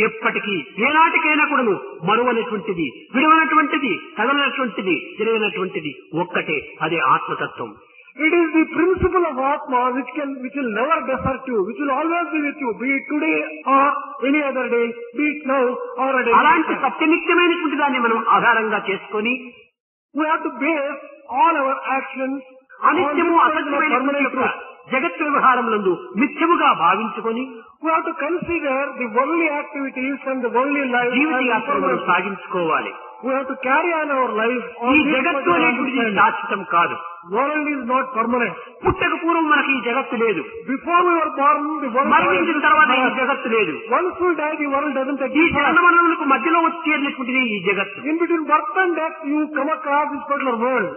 ఎప్పటికీ ఏనాటికైనా కూడాను మరువనటువంటిది, విడవనటువంటిది, కదలనటువంటిది, తిరగనటువంటిది ఒక్కటే, అదే ఆత్మతత్వం. It is the principle of Atma which will never desert you, which will always be with you, be it today or any other day, be it now or a day. అలాంటి సత్యనిత్యమైనటువంటి దాన్ని మనం ఆధారంగా చేసుకొని We have to base all our actions on అనిత్యము this అసత్యమైనటువంటి permanent యొక్క truth. జగత్ వ్యవహారములందు మిథ్యముగా భావించుకొని We have to consider the worldly activities and the worldly life Jeevitha as యాత్రను impermanent. సాగించుకోవాలి. we have to carry on our life on ఈ this జగత్తు particular అనేటువంటిది understanding. శాశ్వతం కాదు. World is not permanent. పుట్టక పూర్వం మనకి ఈ జగత్తు లేదు, Before we were born, the world మరణించిన తర్వాత ఈ existed. జగత్తు లేదు. Once we die, the world doesn't ఈ exist. జనమరణములకు మధ్యలో వచ్చేటువంటిది ఈ జగత్తు. In between birth and death, you come across this particular world.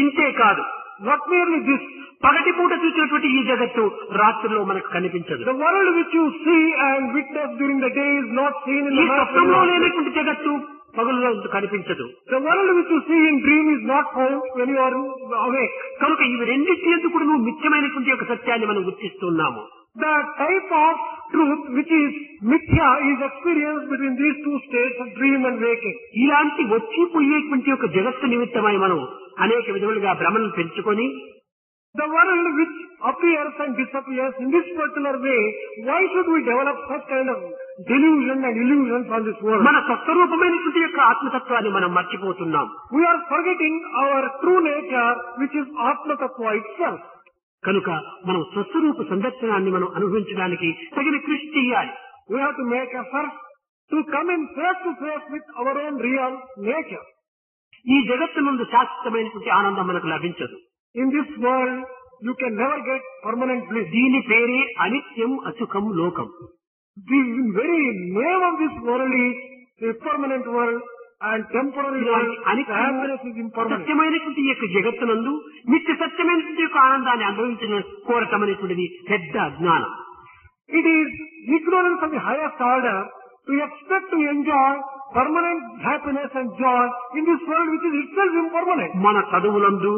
ఇంతే కాదు, Not merely this. పగటి పూట చూసినటువంటి ఈ జగత్తు రాత్రుల్లో మనకు కనిపించదు. The world which you see and witness during the day is not seen in ఈ the night. స్వప్నంలో లేనటువంటి జగత్తు పగుల్లో కనిపించదు. The world which you see in dream is not found when you are awake. కనుక ఇవి రెండింటి ఎందుకు కూడా ముఖ్యమైనటువంటి ఒక సత్యాన్ని మనం గుర్తిస్తున్నాము. The type of truth which is mithya is experienced between these two states of dream and waking. ఇలాంటి వచ్చిపోయేటువంటి ఒక జగత్తు నిమిత్తమై మనం అనేక విధములుగా భ్రమలను పెంచుకొని The world which appears and disappears in this particular way, why should we develop such kind of delusion and illusions on this world? మన స్వస్వరూపమైనటువంటి యొక్క ఆత్మతత్వాన్ని మనం మర్చిపోతున్నాం. We are forgetting our true nature, which is Atma Tattva itself. కనుక మనం స్వస్వరూప సందర్శనాన్ని మనం అనుభవించడానికి తగిన కృషి చేయాలి. We have to make efforts to come in face to face with our own real nature. ఈ జగత్తు నుండి శాశ్వతమైనటువంటి ఆనందం మనకు లభించదు. In this world, you can never get permanent bliss. దీని పేరే అనిత్యం అసుఖం లోకం. The very name of this world is a permanent world and temporary world. The happiness is impermanent. సత్యమైనటువంటి యొక్క జగత్తునందు నిత్య సత్యమైనటువంటి యొక్క ఆనందాన్ని అనుభవించడం కోరటం అనేటువంటిది పెద్ద అజ్ఞానం. It is ignorance of the highest order to expect to enjoy permanent happiness and joy in this world which is itself impermanent. మన చదువులందు,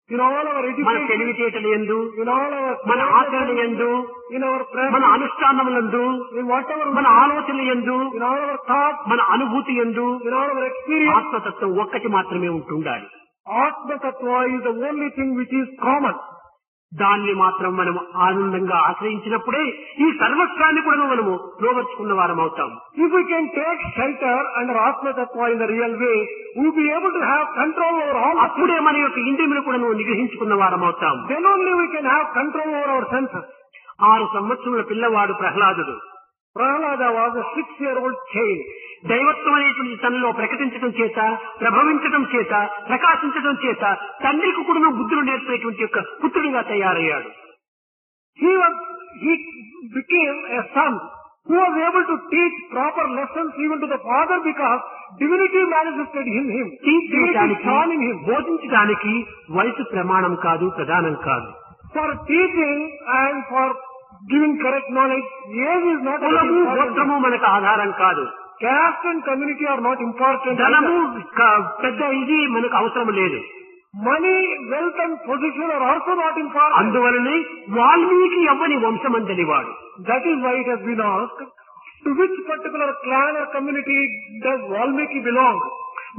In all our మన education, తెలివితేటల యందు, in all our మన ఆచరణ యందు, in our మన practice, అనుష్ఠానములందు, in whatever we మన do, ఆలోచన యందు, in all our thoughts, మన అనుభూతి యందు in all our experience, ఆత్మతత్వం ఒక్కటి మాత్రమే ఉంటుండాలి. Atma Tattva is the only thing which is common. దాన్ని మాత్రం మనం ఆనందంగా ఆశ్రయించినప్పుడే ఈ సర్వస్వాన్ని కూడా మనము లోబర్చుకున్న వారం అవుతాం. If we can take shelter under Atma Tattva in the real way, we will be able to have control over all. అప్పుడే మన యొక్క ఇంద్రియములు కూడా నిగ్రహించుకున్న వారం అవుతాం. Then only we can have control over our senses. 6 సంవత్సరముల పిల్లవాడు ప్రహ్లాదుడు Prahlada was a 6-year-old child. దైవత్వం అనేటువంటి తనలో ప్రకటించడం చేత, ప్రభవించడం చేత, ప్రకాశించడం చేత తండ్రికి కూడా బుద్ధులు నేర్పేటువంటి యొక్క పుత్రుడిగా తయారయ్యాడు. He became a son who was able to teach proper lessons even to the father because divinity manifested in him. Divinity shone in him. బోధించడానికి వయసు ప్రమాణం కాదు, ప్రధానం కాదు. For teaching and for giving correct knowledge, age is not కులము, important. గోత్రము మనకు ఆధారం కాదు. Caste and community are not important. ధనము పెద్ద ఇది మనకు అవసరం లేదు. Money, wealth and position are also not important. అందువలనే వాల్మీకి ఎవ్వని వంశమంతని వాడు. That is why it has been asked, to which particular clan or community does Valmiki belong?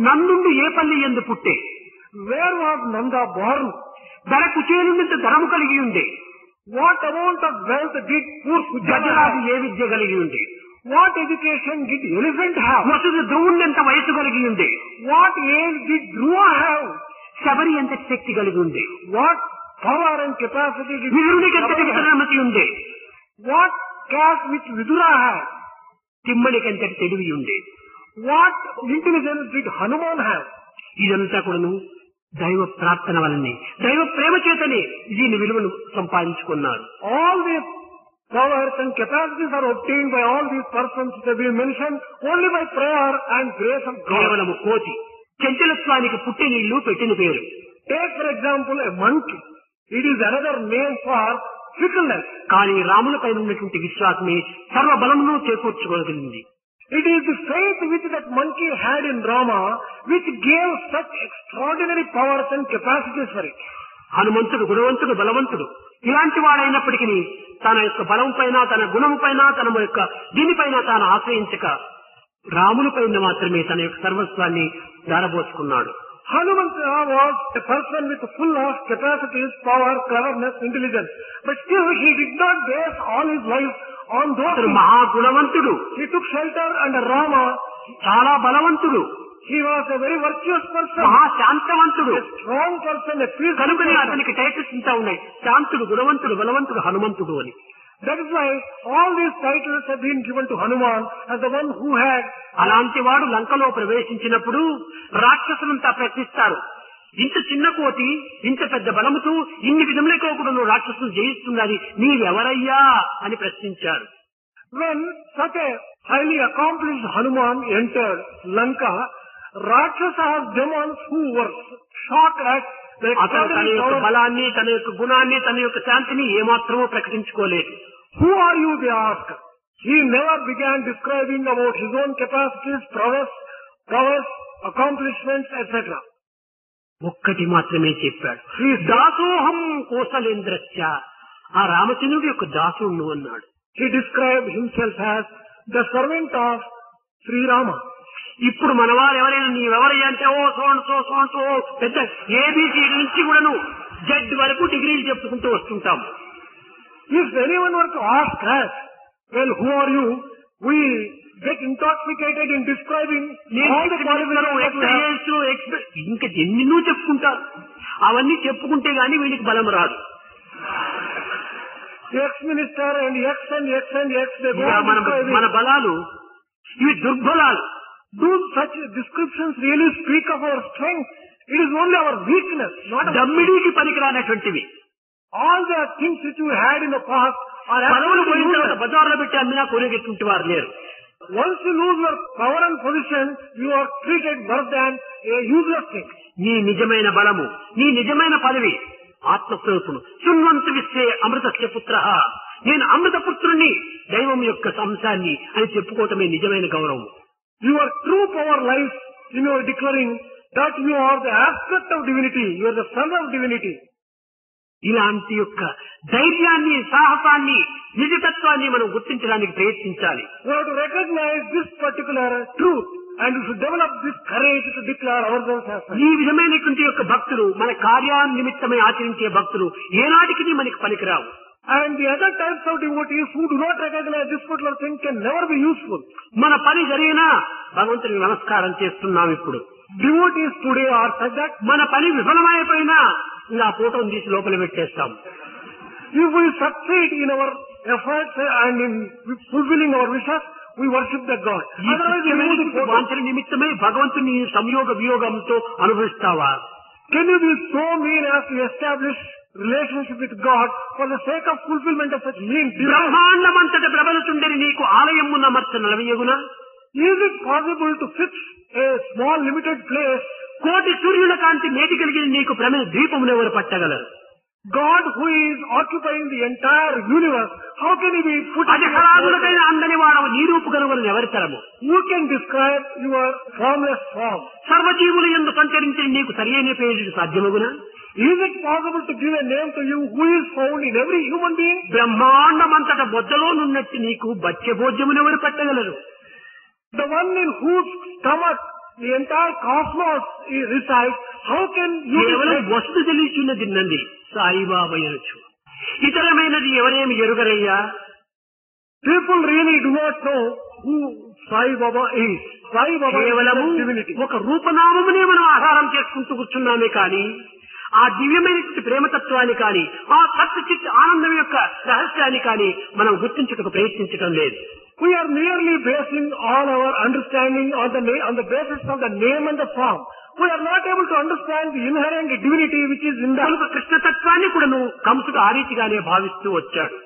నందుండు ఏ పల్లి ఎందు పుట్టే, Where was Nanda born? ధర కుచేలుండంత ధనము కలిగి ఉండే, What amount of wealth did poor Sujata Gajaraju have? ఏ విద్య కలిగి ఉండే, What education did elephant have? వసుడు ధ్రువుణ్ణి ఎంత వయసు కలిగి ఉండే, What age did Dhruva have? Sabari ఎంత శక్తి కలిగి ఉండే, What power and capacity did విదురునికి ఎంత Sabari have? విక్రమతి ఉండే, What caste which Vidura had? తిమ్మడికి ఎంతటి తెలివి ఉండే. What intelligence did Hanuman have? ఇదంతా కూడాను దైవ ప్రార్థన వలనే, దైవ ప్రేమ చేతనే దీని విలువను సంపాదించుకున్నారు. All these powers and capacities are obtained by all these persons that have been mentioned only by prayer and grace of God. కేవలము కోతి చంచలత్వానికి పుట్టి నీళ్లు పెట్టిన పేరు. Take for example a monkey. It is another name for fickleness. కానీ రాములపై ఉన్నటువంటి విశ్వాసమే సర్వ బలమును చేకూర్చుకోగలిగింది. It is the faith which that monkey had in Rama which gave such extraordinary powers and capacities for it. హనుమంతుడు గుణవంతుడు, బలవంతుడు, ఇలాంటి వాడైనప్పటికీ తన యొక్క బలం పైన, తన గుణము పైన, తన యొక్క దీనిపైన తాను ఆశ్రయించక రాముని పైన మాత్రమే తన యొక్క సర్వస్వాన్ని దారబోసుకున్నాడు. Hanumanta was a person with full of capacities, power, cleverness, intelligence. But still he did not base all his life on those అతడు things. మహాగుణవంతుడు, He took shelter under Rama. చాలా బలవంతుడు, He was a very virtuous person, మహాశాంతవంతుడు. a strong person, a peaceful కనుకనే person. అతనికి titles ఇంత ఉన్నాయి, శాంతుడు, గుణవంతుడు, బలవంతుడు, హనుమంతుడు అని. That is why all these titles have been given to Hanuman as the one who had. అలాంటి వాడు లంకలో ప్రవేశించినప్పుడు రాక్షసులంతా ప్రశ్నిస్తారు, ఇంత చిన్న కోటి ఇంత పెద్ద బలముతో ఇన్ని విధములతో కూడా నువ్వు రాక్షసులు జయిస్తున్నది నీవెవరయ్యా అని ప్రశ్నించారు. When such a highly accomplished Hanuman entered Lanka, Rakshasas, demons who were shocked at the అతను తన యొక్క extraordinary power. బలాన్ని, తన యొక్క గుణాన్ని, తన యొక్క శాంతిని ఏమాత్రమూ ప్రకటించుకోలేదు. Who are you? They asked. He never began describing about his own capacities, prowess, accomplishments, etc. ఒక్కటి మాత్రమే చెప్పాడు, దాసోహం కోసలేంద్రస్య, ఆ రామచంద్రుడి యొక్క దాసుడు అన్నాడు. He described himself as the servant of Sri Rama. ఇప్పుడు మనవారు ఎవరైనా నీవెవరయ్యా అంటే ఓ సో పెద్ద ఏబీసీ నుంచి కూడాను జడ్ వరకు డిగ్రీలు చెప్పుకుంటూ వస్తుంటాం. If anyone were to ask us, well, who are you? We get intoxicated in describing all the qualifications that we have. ఇంకా ఎన్నో చెప్పుకుంటారు. అవన్నీ చెప్పుకుంటే గానీ వీళ్ళకి బలం రాదు. Ex-minister and X, they go ఇక on describing. మన బలాలు ఇవి దుర్బలాలు. Do such descriptions really speak of our strength? It is only our weakness, not our. దమ్మిడీకి పనికిరానటువంటివి. All the things which you had in the past are పదవులు absolutely పోయిన తర్వాత useless. బజార్లో పెట్టి అమ్మినా కొనేటటువంటి వారు లేరు. Once you lose your power and position, you are treated worse than a useless thing. నీ నిజమైన బలము, నీ నిజమైన పదవి ఆత్మస్వరూపుడు. శృణ్వంతు విశ్వే అమృతస్య పుత్రః, నేను అమృత పుత్రుణ్ణి, దైవం యొక్క అంశాన్ని అని చెప్పుకోవటమే నిజమైన గౌరవం. Your true power lies in your declaring that you are the aspect of divinity, you are the son of divinity. ఇలాంటి యొక్క ధైర్యాన్ని, సాహసాన్ని, నిజతత్వాన్ని మనం గుర్తించడానికి ప్రయత్నించాలి. We have to recognize this particular truth and we should develop this courage to declare ourselves as such. ఈ విధమైనటువంటి యొక్క భక్తులు, మన కార్యాన్నిమిత్తమై ఆచరించే భక్తులు ఏనాటికి మనకి పనికిరావు. And the other types of devotees who do not recognize this particular thing can never be useful. మన పని జరిగినా భగవంతునికి నమస్కారం చేస్తున్నాం. ఇప్పుడు Devotees today are such that మన పని విఫలమైపోయినా ఇలా ఫోటోను తీసి లోపల పెట్టేస్తాం. if we succeed in our efforts and in fulfilling our wishes, we worship the God. ఈ Otherwise, we remove the photo. వాంఛన నిమిత్తమై భగవంతుని సంయోగ వియోగంతో అనుభవిస్తావా? Can you be so mean as to establish relationship with God for the sake of fulfillment of such mean desires? బ్రహ్మాండమంతట ప్రబలుచుండని నీకు ఆలయమున్న మర్చ నలవయ్యగునా? Is it possible to fix a small limited place? కోటి సూర్యుల కాంతి మేటి కలిగిన నీకు ప్రమే ద్వీపమును ఎవరు పట్టగలరు? God who is occupying the entire universe, how can he be put అది in a హరాదులకైన అందని వాడవు నీ రూపు కనుగొని ఎవరి తరము? Who can describe your formless form? సర్వజీవులు ఎందు సంచరించి నీకు సరియైన పేరు సాధ్యమగునా? Is it possible to give a name to you who is found in every human being? బ్రహ్మాండమంతట బొద్దలో నున్నట్టు నీకు బచ్చ భోజ్యమును ఎవరు పట్టగలరు? The one in whose stomach the entire cosmos resides, how can you కేవలం describe? వస్తు తెలిసినది నంది సాయిబాబా అనొచ్చు. ఇతరమైనది ఎవరేమి ఎరుగరయ్యా? People really do not know who Sai Baba is. Sai Baba కేవలము is divinity. ఒక రూపనామమునే మనం ఆహారం చేసుకుంటూ కూర్చున్నామే కానీ ఆ దివ్యమైన ప్రేమతత్వాన్ని కానీ ఆ సత్చిత్ ఆనందం యొక్క రహస్యాన్ని కానీ మనం గుర్తించటకు ప్రయత్నించడం లేదు. We are merely basing all our understanding on the basis of the name and the form. We are not able to understand the inherent divinity which is in the. కనుక కృష్ణతత్వాన్ని కూడా నువ్వు కంసుడు ఆ రీతిగానే భావిస్తూ వచ్చాడు.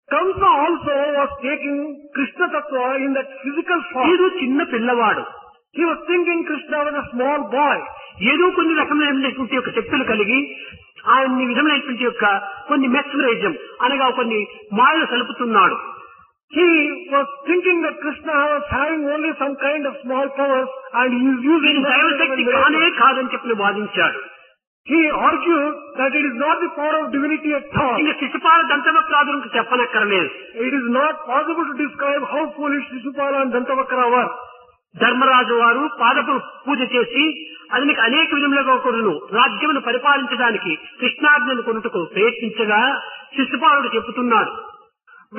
Kamsa also was taking Krishna Tattva in that physical form. వీడు చిన్న పిల్లవాడు. He was thinking Krishna was a small boy. ఏదో కొన్ని రకమైనటువంటి యొక్క శక్తులు కలిగి ఆయన్ని విధమైనటువంటి యొక్క కొన్ని మెస్మరైజం అనగా కొన్ని మాయలు సలుపుతున్నాడు. He was thinking that Krishna was having only some kind of small powers and he is using దైవశక్తి కానే కాదని చెప్పి వాదించాడు. He argued that it is not the power of divinity at all. ఇంకా శిశుపాల దంతవక్రాదులకు చెప్పనక్కర్లేదు. It is not possible to describe how foolish Shishupala and Dantavakra were. Dharmaraju వారు పాదపు పూజ చేసి అతనికి అనేక విధములుగా కొనును రాజ్యమును పరిపాలించడానికి కృష్ణాజ్ఞను కొనుటకు ప్రయత్నించగా శిశుపాలుడు చెబుతున్నాడు.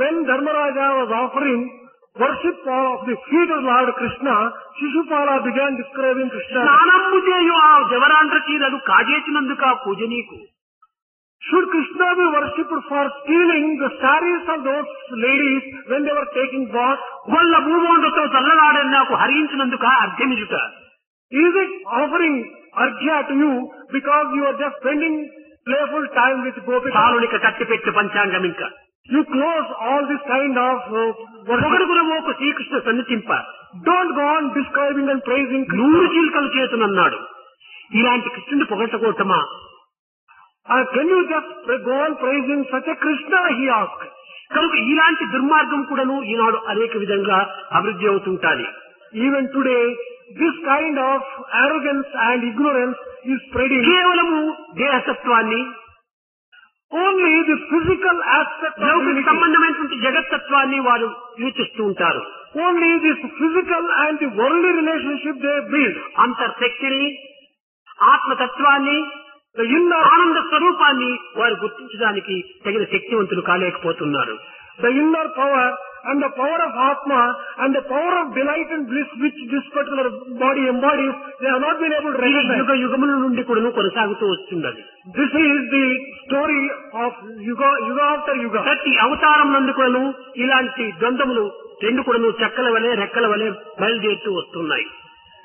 When Dharmaraja was offering worship of the feet of Lord Krishna, Shishupala began describing Krishna. స్నానము చేయు ఆ జవరాండ్ర చీరలు కాజేసినందుకు ఆ పూజ నీకు Should Krishna be worshipped for stealing the saris of those ladies when they were taking bath? వాళ్ళ భూమోండతో చల్లగాడని నాకు హరించినందుక అర్థమిజుట. Is it offering arghya to you because you are just spending playful time with Gopika? చాలునిక కట్టిపెట్టి పంచాంగం ఇంకా You close all this kind of worship. ఒకడుగురమోకు Srikrishna సన్నిధింప Don't go on describing and praising Krishna. 100 చీలికలు చేతునన్నాడు. ఇలాంటి కృష్ణుని పొగటకోటమా? Can you just go on praising such a Krishna? He asked. కనుక ఇలాంటి దుర్మార్గం కూడాను ఈనాడు అనేక విధంగా అభివృద్ధి అవుతుంటాది. Even today, this kind of arrogance and ignorance is spreading. కేవలము దేహతత్వాన్ని, Only the physical aspect of లౌకిక unity. సంబంధమైనటువంటి జగత్తత్వాన్ని వారు యోచిస్తూ ఉంటారు. Only this physical and the worldly relationship they build. అంతర్శక్తిని, ఆత్మతత్వాన్ని, The inner, ఆనంద స్వరూపాన్ని వారు గుర్తించడానికి తగిన శక్తివంతులు కాలేకపోతున్నారు. the inner power and the power of Atma and the power of delight and bliss which this particular body embodies, they have not been able to ఇది recognize. యుగ యుగముల నుండి కూడా కొనసాగుతూ వస్తున్నది. This is the story of yuga after yuga. ప్రతి అవతారం నందు కూడాను ఇలాంటి ద్వంద్వములు రెండు కూడాను చెక్కల వలె రెక్కల వలె బయలుదేరుతూ వస్తున్నాయి.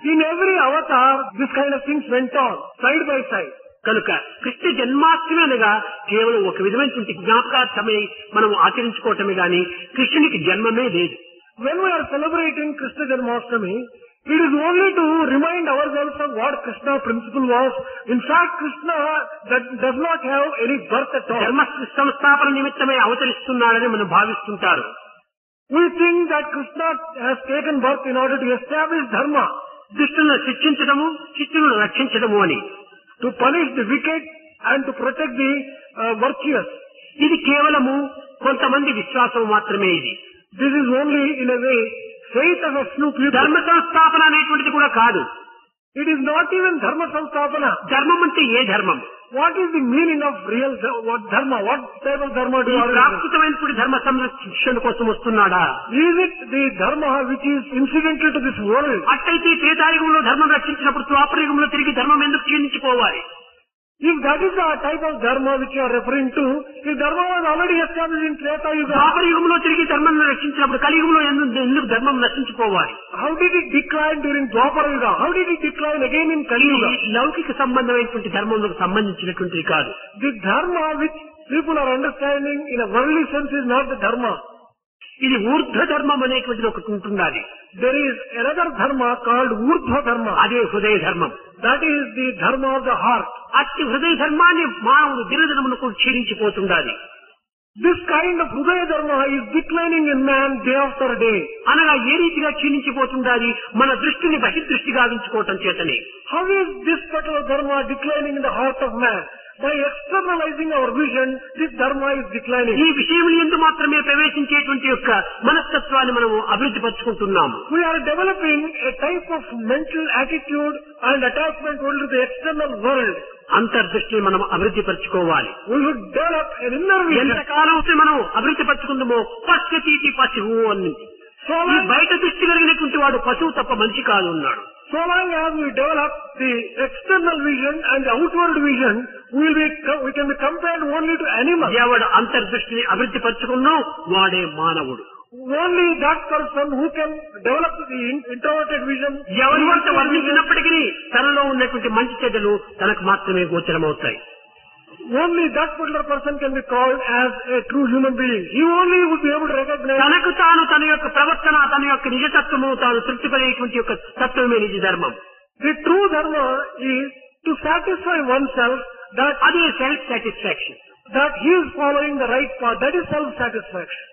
In every avatar, this kind of things went on, side by side. కనుక కృష్ణ జన్మాష్టమి అనగా కేవలం ఒక విధమైనటువంటి జ్ఞాపకార్థమై మనం ఆచరించుకోవటమే గాని కృష్ణునికి జన్మమే లేదు. When we are celebrating Krishna Janmashtami, it is only to remind ourselves of what Krishna principle was. In fact, Krishna that does not have any birth at all. ధర్మ సంస్థాపన నిమిత్తమై అవతరిస్తున్నాడని మనం భావిస్తుంటారు. We think that Krishna has taken birth in order to establish dharma, దుష్టులను శిక్షించడము, శిష్యులను రక్షించడము అని. to punish the wicked and to protect the virtuous. ఇది కేవలము కొంతమంది విశ్వాసం మాత్రమే. ఇది This is only, in a way, faith of a few people. ధర్మ సంస్థాపన అనేటువంటిది కూడా కాదు. It is not even dharma samstapana. ధర్మం అంటే ఏ ధర్మం? What is the meaning of real what dharma? What type of dharma do ఈ you have? ప్రాకృతమైనటువంటి ధర్మ సంరక్షణ కోసం వస్తున్నాడా? Is it the dharma which is incidental to this world? అట్టయితే త్రేతాయుగంలో ధర్మం రక్షించినప్పుడు ద్వాపరయుగంలో తిరిగి ధర్మం ఎందుకు క్షీణించిపోవాలి? If that is the type of dharma which you are referring to, if dharma was already established in Treta Yuga, ద్వాపరయుగంలో తిరిగి ధర్మం రక్షించినప్పుడు కలియుగంలో ఎందుకు ధర్మం నశించిపోవాలి? how did it decline during Dwapara Yuga? How did it decline again in Kali Yuga? లౌకిక సంబంధమైనటువంటి ధర్మంలో సంబంధించినటువంటిది కాదు. The dharma which people are understanding in a worldly sense is not the dharma. ఇది ఊర్ధ్వ ధర్మం అనేటువంటిది ఒకటి ఉంటున్నది. There is another dharma called Urdhva dharma. అదే హృదయ ధర్మం. That is the dharma of the heart. అట్టి హృదయ ధర్మాన్ని మానవుడు దినదినమునకు క్షీణించిపోతుండాలి. This kind of Hridaya dharma is declining in man day after day. అనగా ఏ రీతిగా క్షీణించిపోతుండాలి? మన దృష్టిని బహిర్దృష్టి గావించుకోవటం చేతనే. How is this particular dharma declining in the heart of man? By externalizing our vision, this dharma is declining. ఈ విషయములు ఎందు మాత్రమే ప్రవేశించేటువంటి యొక్క మనస్తత్వాన్ని మనము అభివృద్ధి పరుచుకుంటున్నాము. We are developing a type of mental attitude and attachment only to the external world. అంతర్దృష్టిని మనం అభివృద్ధి పరుచుకోవాలి. We should develop an inner vision. ఎంతకాలం మనం అభివృద్ధి పరుచుకుందామో పశ్యతీతి పశువు అని. ఈ బయట దృష్టి కలిగినటువంటి వాడు పశువు తప్ప మనిషి కాదు ఉన్నాడు. So long as we develop the external vision and the outward vision, we can be compared only to animals. ఎవడు అంతర్దృష్టిని అభివృద్ధి పరుచుకున్నో వాడే మానవుడు. Only that person who can develop the introverted vision. ఎవరి వంట వర్ణించినప్పటికీ తనలో ఉన్నటువంటి మంచి చెడ్డలు తనకు మాత్రమే గోచరమవుతాయి. Only that particular person can be called as a true human being. He only would be able to recognize. తనకు తాను తన యొక్క ప్రవర్తన, తన యొక్క నిజతత్వము తాను తృప్తిపడేటువంటి యొక్క తత్వమే నిజ ధర్మం. The true dharma is to satisfy oneself that అదే self satisfaction. that he is following the right path. That is self-satisfaction.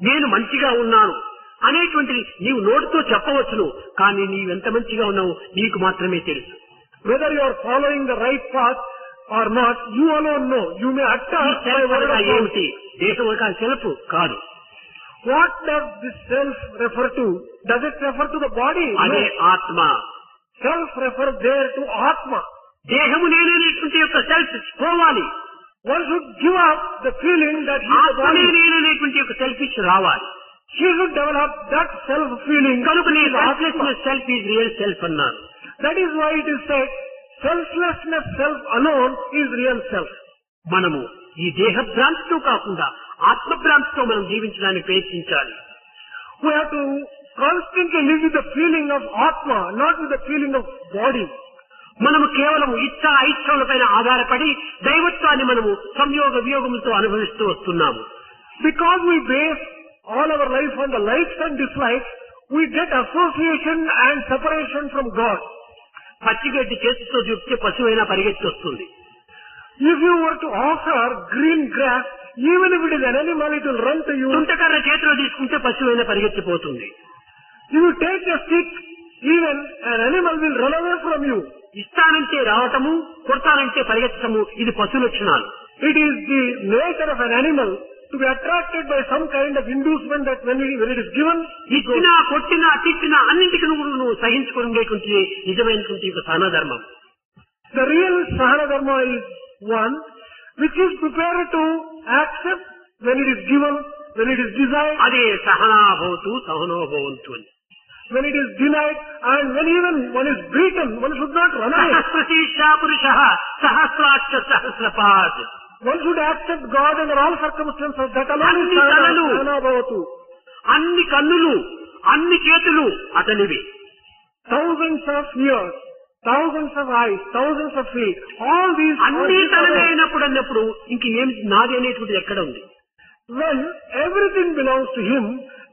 నేను మంచిగా ఉన్నాను అనేటువంటిది నీవు నోటితో చెప్పవచ్చును, కానీ నీవెంత మంచిగా ఉన్నావు నీకు మాత్రమే తెలుసు. Whether you are following the right path or not, you alone know. You may utter ఈ by సెల్ఫ్ word అనగా of mouth. ఏమిటి? దేశం ఒక సెల్ఫ్ కాదు. What does this self refer to? Does it refer to the body? అదే No. ఆత్మ. Self refers there to Atma. దేహము నేనేటువంటి యొక్క సెల్ఫ్ పోవాలి. One should give up the feeling that he is the ఆత్మనే body. నేనేటువంటి యొక్క selfish రావాలి. He should develop that self feeling. కనుక నీ Atma. Self is real self అన్నారు. That is why it is said, selflessness self alone is real self. మనము ఈ దేహభ్రాంతితో కాకుండా ఆత్మభ్రాంతితో మనం జీవించడానికి ప్రయత్నించాలి. We have to constantly live with the feeling of Atma, not with the feeling of body. మనము కేవలం ఇచ్చా ఐచ్ఛలపైన ఆధారపడి దైవత్వాన్ని మనము సంయోగ వియోగములతో అనుభవిస్తూ వస్తున్నాము. Because we base all our life on the likes and dislikes, we get association and separation from God. పచ్చిగడ్డి చేతితో చూపితే పశువైనా పరిగెత్తి వస్తుంది. If you were to offer green grass, even if it is an animal, it will run to you. తుంటకర్ర చేతిలో తీసుకుంటే పశువైనా పరిగెత్తిపోతుంది. If you take a stick, even an animal will run away from you. ఇస్తానంటే రావటము, కొడతానంటే పరిగెత్తటము, ఇది పశు లక్షణాలు. It is the nature of an animal to be attracted by some kind of inducement that when it is given, ఇచ్చినా కొట్టినా తిట్టినా అన్నింటికి నువ్వు సహించుకునేటువంటి నిజమైనటువంటి ఒక సహన ధర్మం. The real Sahana Dharma is one which is prepared to accept when it is given, when it is desired, అదే సహనాభవతు సహనోభవంతు అని. when it is denied, and when even one is beaten, one should not run away. సహస్రశీర్షా పురుషః సహస్రాక్ష సహస్రపాద్. One should accept God under all circumstances. That alone is అన్ని తలలు, Sahana Bhavatu. అన్ని కన్నులు, అన్ని చేతులు అతనివి. Thousands of ears, thousands of eyes, thousands of feet, all these are అన్ని His తనవే own. అయినప్పుడు అన్నప్పుడు ఇంక ఏమి నాది అనేటువంటిది ఎక్కడ ఉంది? When everything belongs to Him,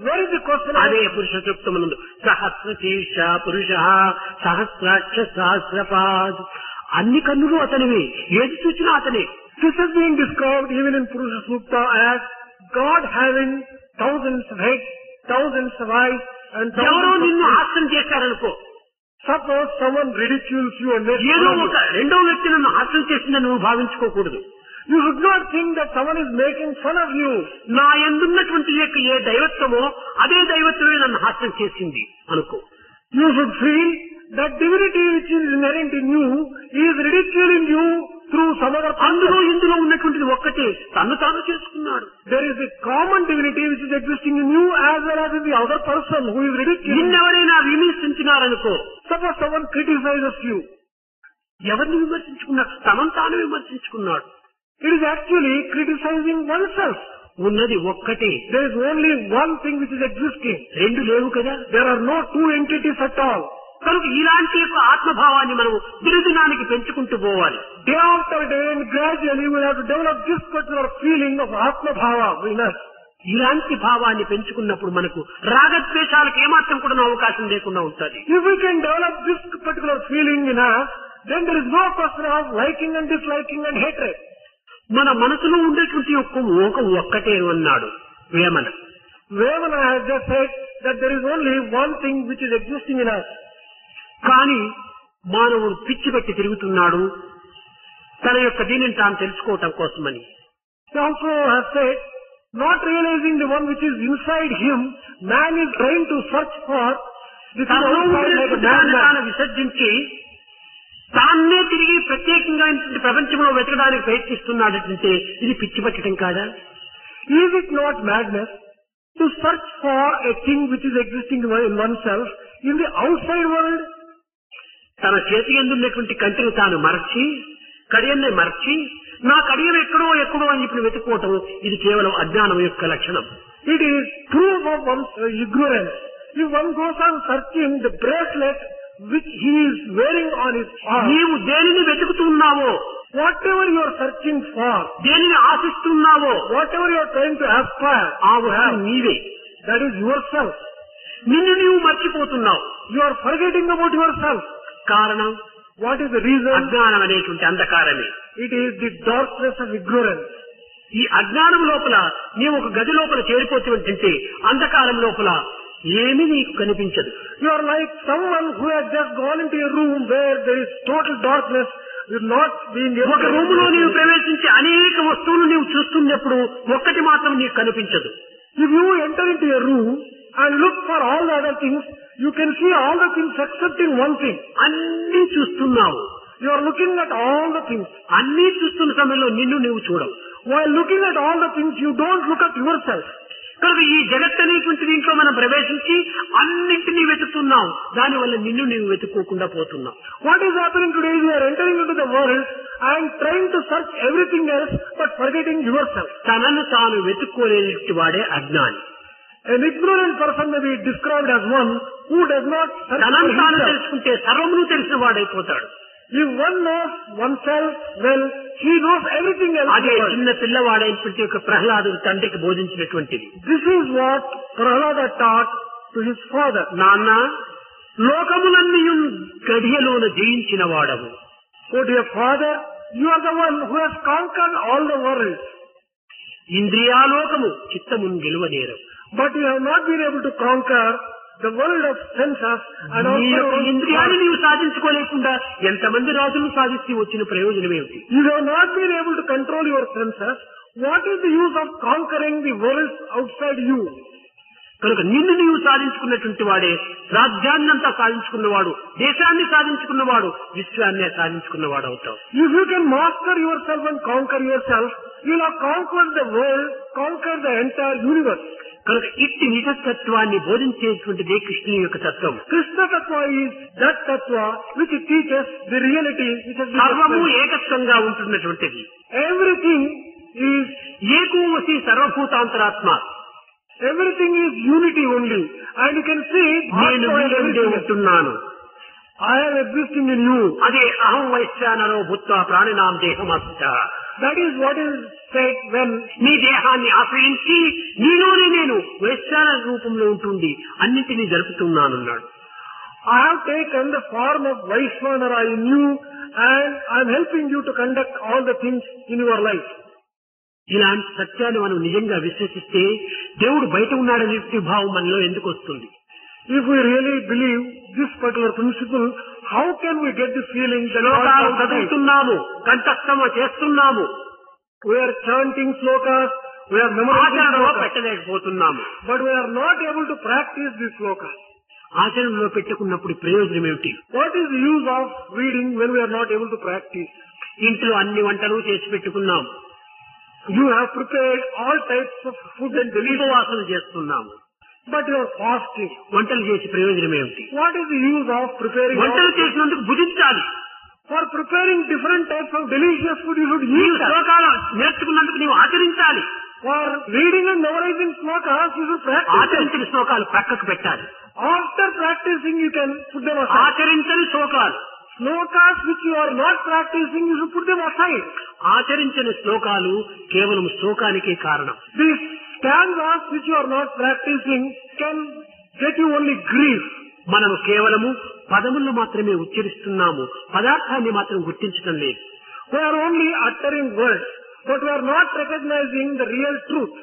where is the question of అదే పురుష సూక్తమునందు సహస్రశీర్ష పురుషః సహస్రాక్ష సహస్రపాద్. అన్ని కన్నులు అతనివి, ఏది చూసినా అతనే. this is being described even in Purusha Sukta as God having thousands of heads, thousands of eyes, and ఎవరో thousands నిన్ను of feet. హాస్యం చేశారనుకో, Suppose someone ridicules you and makes ఏదో fun of ఒక you. రెండో వ్యక్తి నన్ను హాస్యం చేసిందని నువ్వు భావించుకోకూడదు. You should not think that someone is making fun of you. నా యందున్నటువంటి యొక్క ఏ దైవత్వమో అదే దైవత్వమే నన్ను హాస్యం చేసింది అనుకో. You should feel that divinity which is inherent in you is ridiculing you through some other అందులో person. ఇందులో ఉన్నటువంటిది ఒక్కటే, తను తాను చేసుకున్నాడు. There is a common divinity which is existing in you as well as in the other person who is ridiculing you. నిన్నెవరైనా విమర్శించినారనుకో, Suppose someone criticizes you. ఎవరిని విమర్శించుకున్నాడు? తనను తాను విమర్శించుకున్నాడు. It is actually criticizing oneself. ఉన్నది ఒక్కటే, There is only one thing which is existing. రెండు లేవు కదా. There are no two entities at all. కనుక ఇలాంటి యొక్క ఆత్మభావాన్ని మనం దినదినానికి పెంచుకుంటూ పోవాలి. Day after day and gradually we have to develop this particular feeling of Atma Bhava in us. ఇలాంటి భావాన్ని పెంచుకున్నప్పుడు మనకు రాగద్వేషాలకు ఏమాత్రం కూడా అవకాశం లేకుండా ఉంటుంది. If we can develop this particular feeling in us, then there is no question of liking and disliking and hatred. మన మనసులో ఉండేటువంటి ఒక్కటే అన్నాడు Vemana. Vemana has just said that there is only one thing which is existing in us. కానీ మానవుడు పిచ్చి పెట్టి తిరుగుతున్నాడు తన యొక్క దీనిని తాను తెలుసుకోవటం కోసమని. He also has said, not realizing the one which is inside him, man is trying to search for the thing తనలో outside like a ఉండేటువంటి దాన్ని తాను madman. విసర్జించి తాన్నే తిరిగి ప్రత్యేకంగా ప్రపంచంలో వెతకడానికి ప్రయత్నిస్తున్నాడంటే ఇది పిచ్చి పట్టడం కాదా? Is it not madness to search for a thing which is existing in oneself in the outside world? తన చేతి ఎందున్నటువంటి కంటిని తాను మరచి కడియన్నే మరచి నా కడియం ఎక్కడో అని ఇప్పుడు వెతుక్కోవటం ఇది కేవలం అజ్ఞానం యొక్క లక్షణం. It is proof of one's ignorance. If one goes on searching the bracelet which he is wearing on his arm, నీవు దేనిని వెతుకుతున్నావో, whatever you are searching for, దేనిని ఆశిస్తున్నావో whatever you are trying to aspire, ఆ వస్తువు నీవే. that is yourself. నిన్ను నీవు మర్చిపోతున్నావు. You are forgetting about yourself. కారణం What is the reason? అజ్ఞానం అనేటువంటి అంధకారమే. It is the darkness of ignorance. ఈ అజ్ఞానం లోపల నీవు ఒక గది లోపల చేరిపోతుంటే అంధకారం లోపల ఏమీ నీకు కనిపించదు. You are like someone who has just gone into a room where there is total darkness, will not being able ఒక రూమ్ లో నీవు ప్రవేశించి అనేక వస్తువులు నీవు చూస్తున్నప్పుడు ఒక్కటి మాత్రం నీకు కనిపించదు. If you enter into a room and look for all the other things, you can see all the things excepting one thing. అన్నీ చూస్తున్నావు. You are looking at all the things. అన్నీ చూస్తున్న సమయంలో నిన్ను నీవు చూడవు. While looking at all the things, you don't look at yourself. కనుక ఈ జగత్ అనేటువంటి దీంట్లో మనం ప్రవేశించి అన్నింటినీ వెతుకుతున్నాం. దానివల్ల నిన్ను నీవు వెతుక్కోకుండా పోతున్నావు. What is happening today is we are entering into the world and trying to search everything else but forgetting yourself. తనను తాను వెతుక్కోలేనటువంటి వాడే అజ్ఞాని. An ignorant person may be described as one who does not search for తనను తాను himself. తెలుసుకుంటే సర్వమును తెలిసిన వాడైపోతాడు. If one knows oneself well, he knows everything else. అదే చిన్న పిల్లవాడైనటువంటి ఒక ప్రహ్లాదుడు తండ్రికి బోధించినటువంటిది. This is what Prahlada taught to his father. నాన్న, లోకములన్నీయు గడియలోన జయించిన వాడవు. Oh dear father, you are the one who has conquered all the world. ఇంద్రియాలోకము చిత్తమును గెలువనేరం. But you have not been able to conquer the world of senses and నీ యొక్క also ఇంద్రియాన్ని నీవు సాధించుకోలేకుండా ఎంతమంది రాజులు సాధిస్తే వచ్చిన ప్రయోజనం ఏమిటి? you have not been able to control your senses. What is the use of conquering the world outside you? కనుక నిన్ను నీవు సాధించుకున్నటువంటి వాడే రాజ్యాన్నంతా సాధించుకున్నవాడు, దేశాన్ని సాధించుకున్నవాడు, విశ్వాన్నే సాధించుకున్నవాడు అవుతావు. If you can master yourself and conquer yourself, you will have conquered the world, conquered the entire universe. కనుక ఇట్టి నిజతత్వాన్ని బోధించేటువంటిదే కృష్ణుని యొక్క తత్వం. Krishna Tattva is that Tattva which teaches the reality which has been సర్వము explained. ఏకత్వంగా ఉంటున్నటువంటిది. Everything is ఏకోవసి సర్వభూతాంతరాత్మ. Everything is unity only. And you can see, నేను Atma is మీరందే everything. ఉంటున్నాను. I am existing in you. అదే అహం వైశ్వానరో భూత్వా ప్రాణినాం దేహమాస్త. That is what is said when నీ దేహాన్ని ఆశ్రయించి నీలోనే నేను వైశ్వాన రూపంలో ఉంటుండి అన్నింటినీ జరుపుతున్నానన్నాడు. I have taken the form of Vaishvanara in you and I am helping you to conduct all the things in your life. ఇలాంటి సత్యాన్ని మనం నిజంగా విశ్వసిస్తే దేవుడు బయట ఉన్నాడనే భావం మనలో ఎందుకు వస్తుంది? If we really believe this particular principle, how can we get the feeling that శ్లోకాలు God is outside? చదువుతున్నాము, కంఠస్థమ చేస్తున్నాము, We are chanting slokas, we are memorizing ఆచరణలో slokas, పెట్టలేకపోతున్నాము. but we are not able to practice these slokas. ఆచరణలో పెట్టుకున్నప్పుడు ప్రయోజనం ఏమిటి? What is the use of reading when we are not able to practice? ఇంట్లో అన్ని వంటలు చేసి పెట్టుకున్నాం, You have prepared all types of food and delicious, ఉపవాసన చేస్తున్నాము, but you are fasting. వంటలు చేసి ప్రయోజనం ఏమిటి? What is the use of preparing వంటలు all- చేసినందుకు భుజించాలి. For preparing different types of delicious food, you should నీవు eat that. శ్లోకాలు నేర్చుకున్నందుకు నీవు ఆచరించాలి. For reading and memorizing slokas, you should practice them. ఆచరించిన శ్లోకాలు పక్కకు పెట్టాలి. After practicing, you can put them aside. ఆచరించని శ్లోకాలు, Slokas which you are not practicing, you should put them aside. ఆచరించిన శ్లోకాలు కేవలం శోకానికే కారణం. These stanzas which you are not practicing can get you only grief. మనము కేవలము పదములను మాత్రమే ఉచ్చరిస్తున్నాము, పదార్థాన్ని మాత్రం గుర్తించడం లేదు. We are only uttering words, but we are not recognizing the real truth.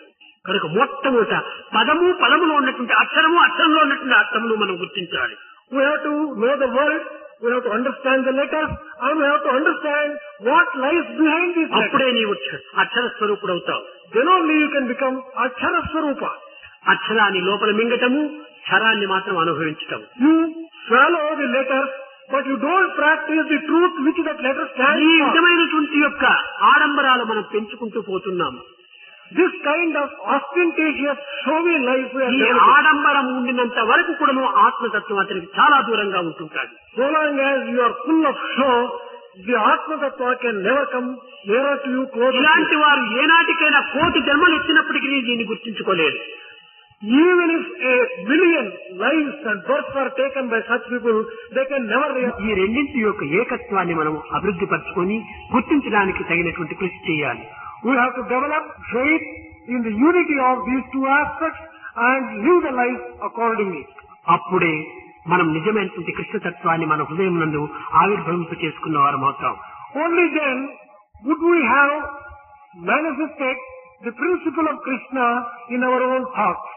కనుక మొట్టమొదట పదములో ఉన్నటువంటి అక్షరము, అక్షరంలో ఉన్నటువంటి అర్థమును మనం గుర్తించాలి. We have to know the word, we have to understand the letters, and we have to understand what lies behind these letters. అప్పుడే నీవు అక్షర స్వరూపుడు అవుతావు. Then only you can become Akshara Swarupa. అక్షరాన్ని లోపల మింగటము, క్షరాన్ని మాత్రం అనుభవించటం. You swallow the letters, but you don't practice the truth which that letter stands ఈ for. విధమైనటువంటి యొక్క ఆడంబరాలు మనం పెంచుకుంటూ పోతున్నాము. This kind of ostentatious, showy life we are ఈ developing. ఆడంబరం ఉండినంత వరకు కూడాను ఆత్మతత్వం అతనికి చాలా దూరంగా ఉంటుంటాడు. So long as you are full of show, the Atma Tattva can never come nearer to you, closer to ఇలాంటి you. వారు ఏనాటికైనా కోటి జన్మలు ఎత్తినప్పటికీ దీన్ని గుర్తించుకోలేరు. Even if a million lives and births are taken by such people, they can never realize. ఈ రెండింటి యొక్క ఏకత్వాన్ని మనం అభివృద్ధి పరచుకొని గుర్తించడానికి తగినటువంటి కృషి చేయాలి. We have to develop faith in the unity of these two aspects and live the life accordingly. అప్పుడే మనం నిజమైనటువంటి కృష్ణతత్వాన్ని మన హృదయం నందు ఆవిర్భవింప చేసుకున్న వారం అవుతాం. Only then would we have manifested the principle of Krishna in our own thoughts.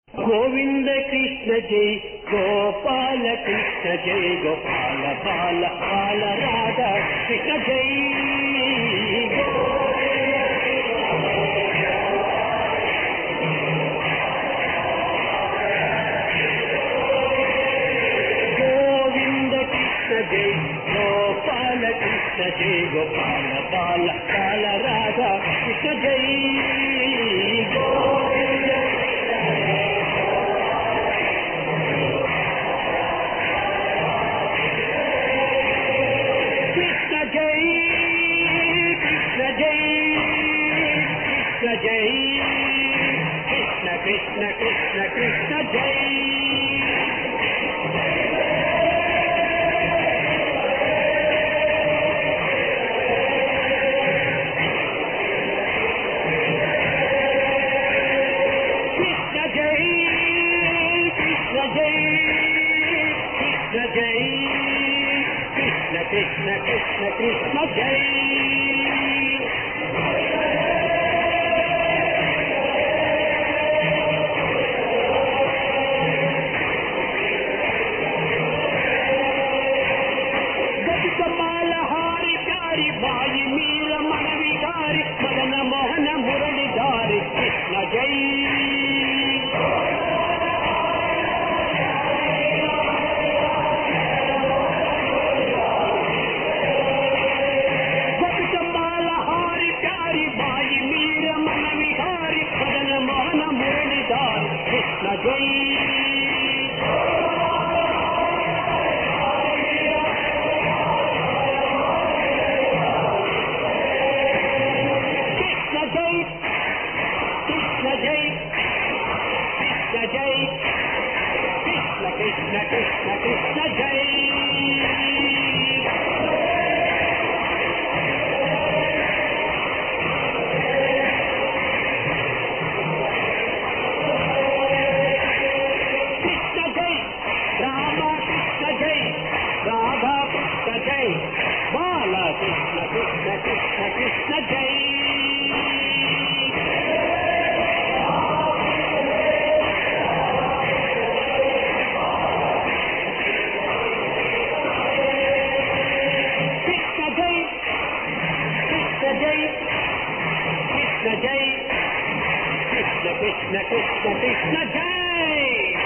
Govinda Krishna జై గోపాల కృష్ణ జై గోపాల బాల బాల రాధా కృష్ణ జై. గోవింద కృష్ణ జై గోపాల కృష్ణ జై గోపాల బాల బాల రాధా కృష్ణ జై. గోవింద జై కృష్ణ కృష్ణ కృష్ణ కృష్ణ జై కృష్ణ జై కృష్ణ జై కృష్ణ జై కృష్ణ కృష్ణ కృష్ణ కృష్ణ జై గతికమాలహారి ప్యారి బాయి మీర మనవిగారి మదన మోహన మురళిధారి కృష్ణ జై గతికమాలహారి ప్యారి బాయి మీర మనవిగారి మదన మోహన మురళిధారి కృష్ణ జై కృష్ణ జై కృష్ణ జై కృష్ణ కృష్ణ కృష్ణ కృష్ణ జై కృష్ణ జై రామ కృష్ణ జై రాధా కృష్ణ జై బాల కృష్ణ కృష్ణ కృష్ణ కృష్ణ జై Krishna Jai, Krishna Krishna Krishna Krishna Jai.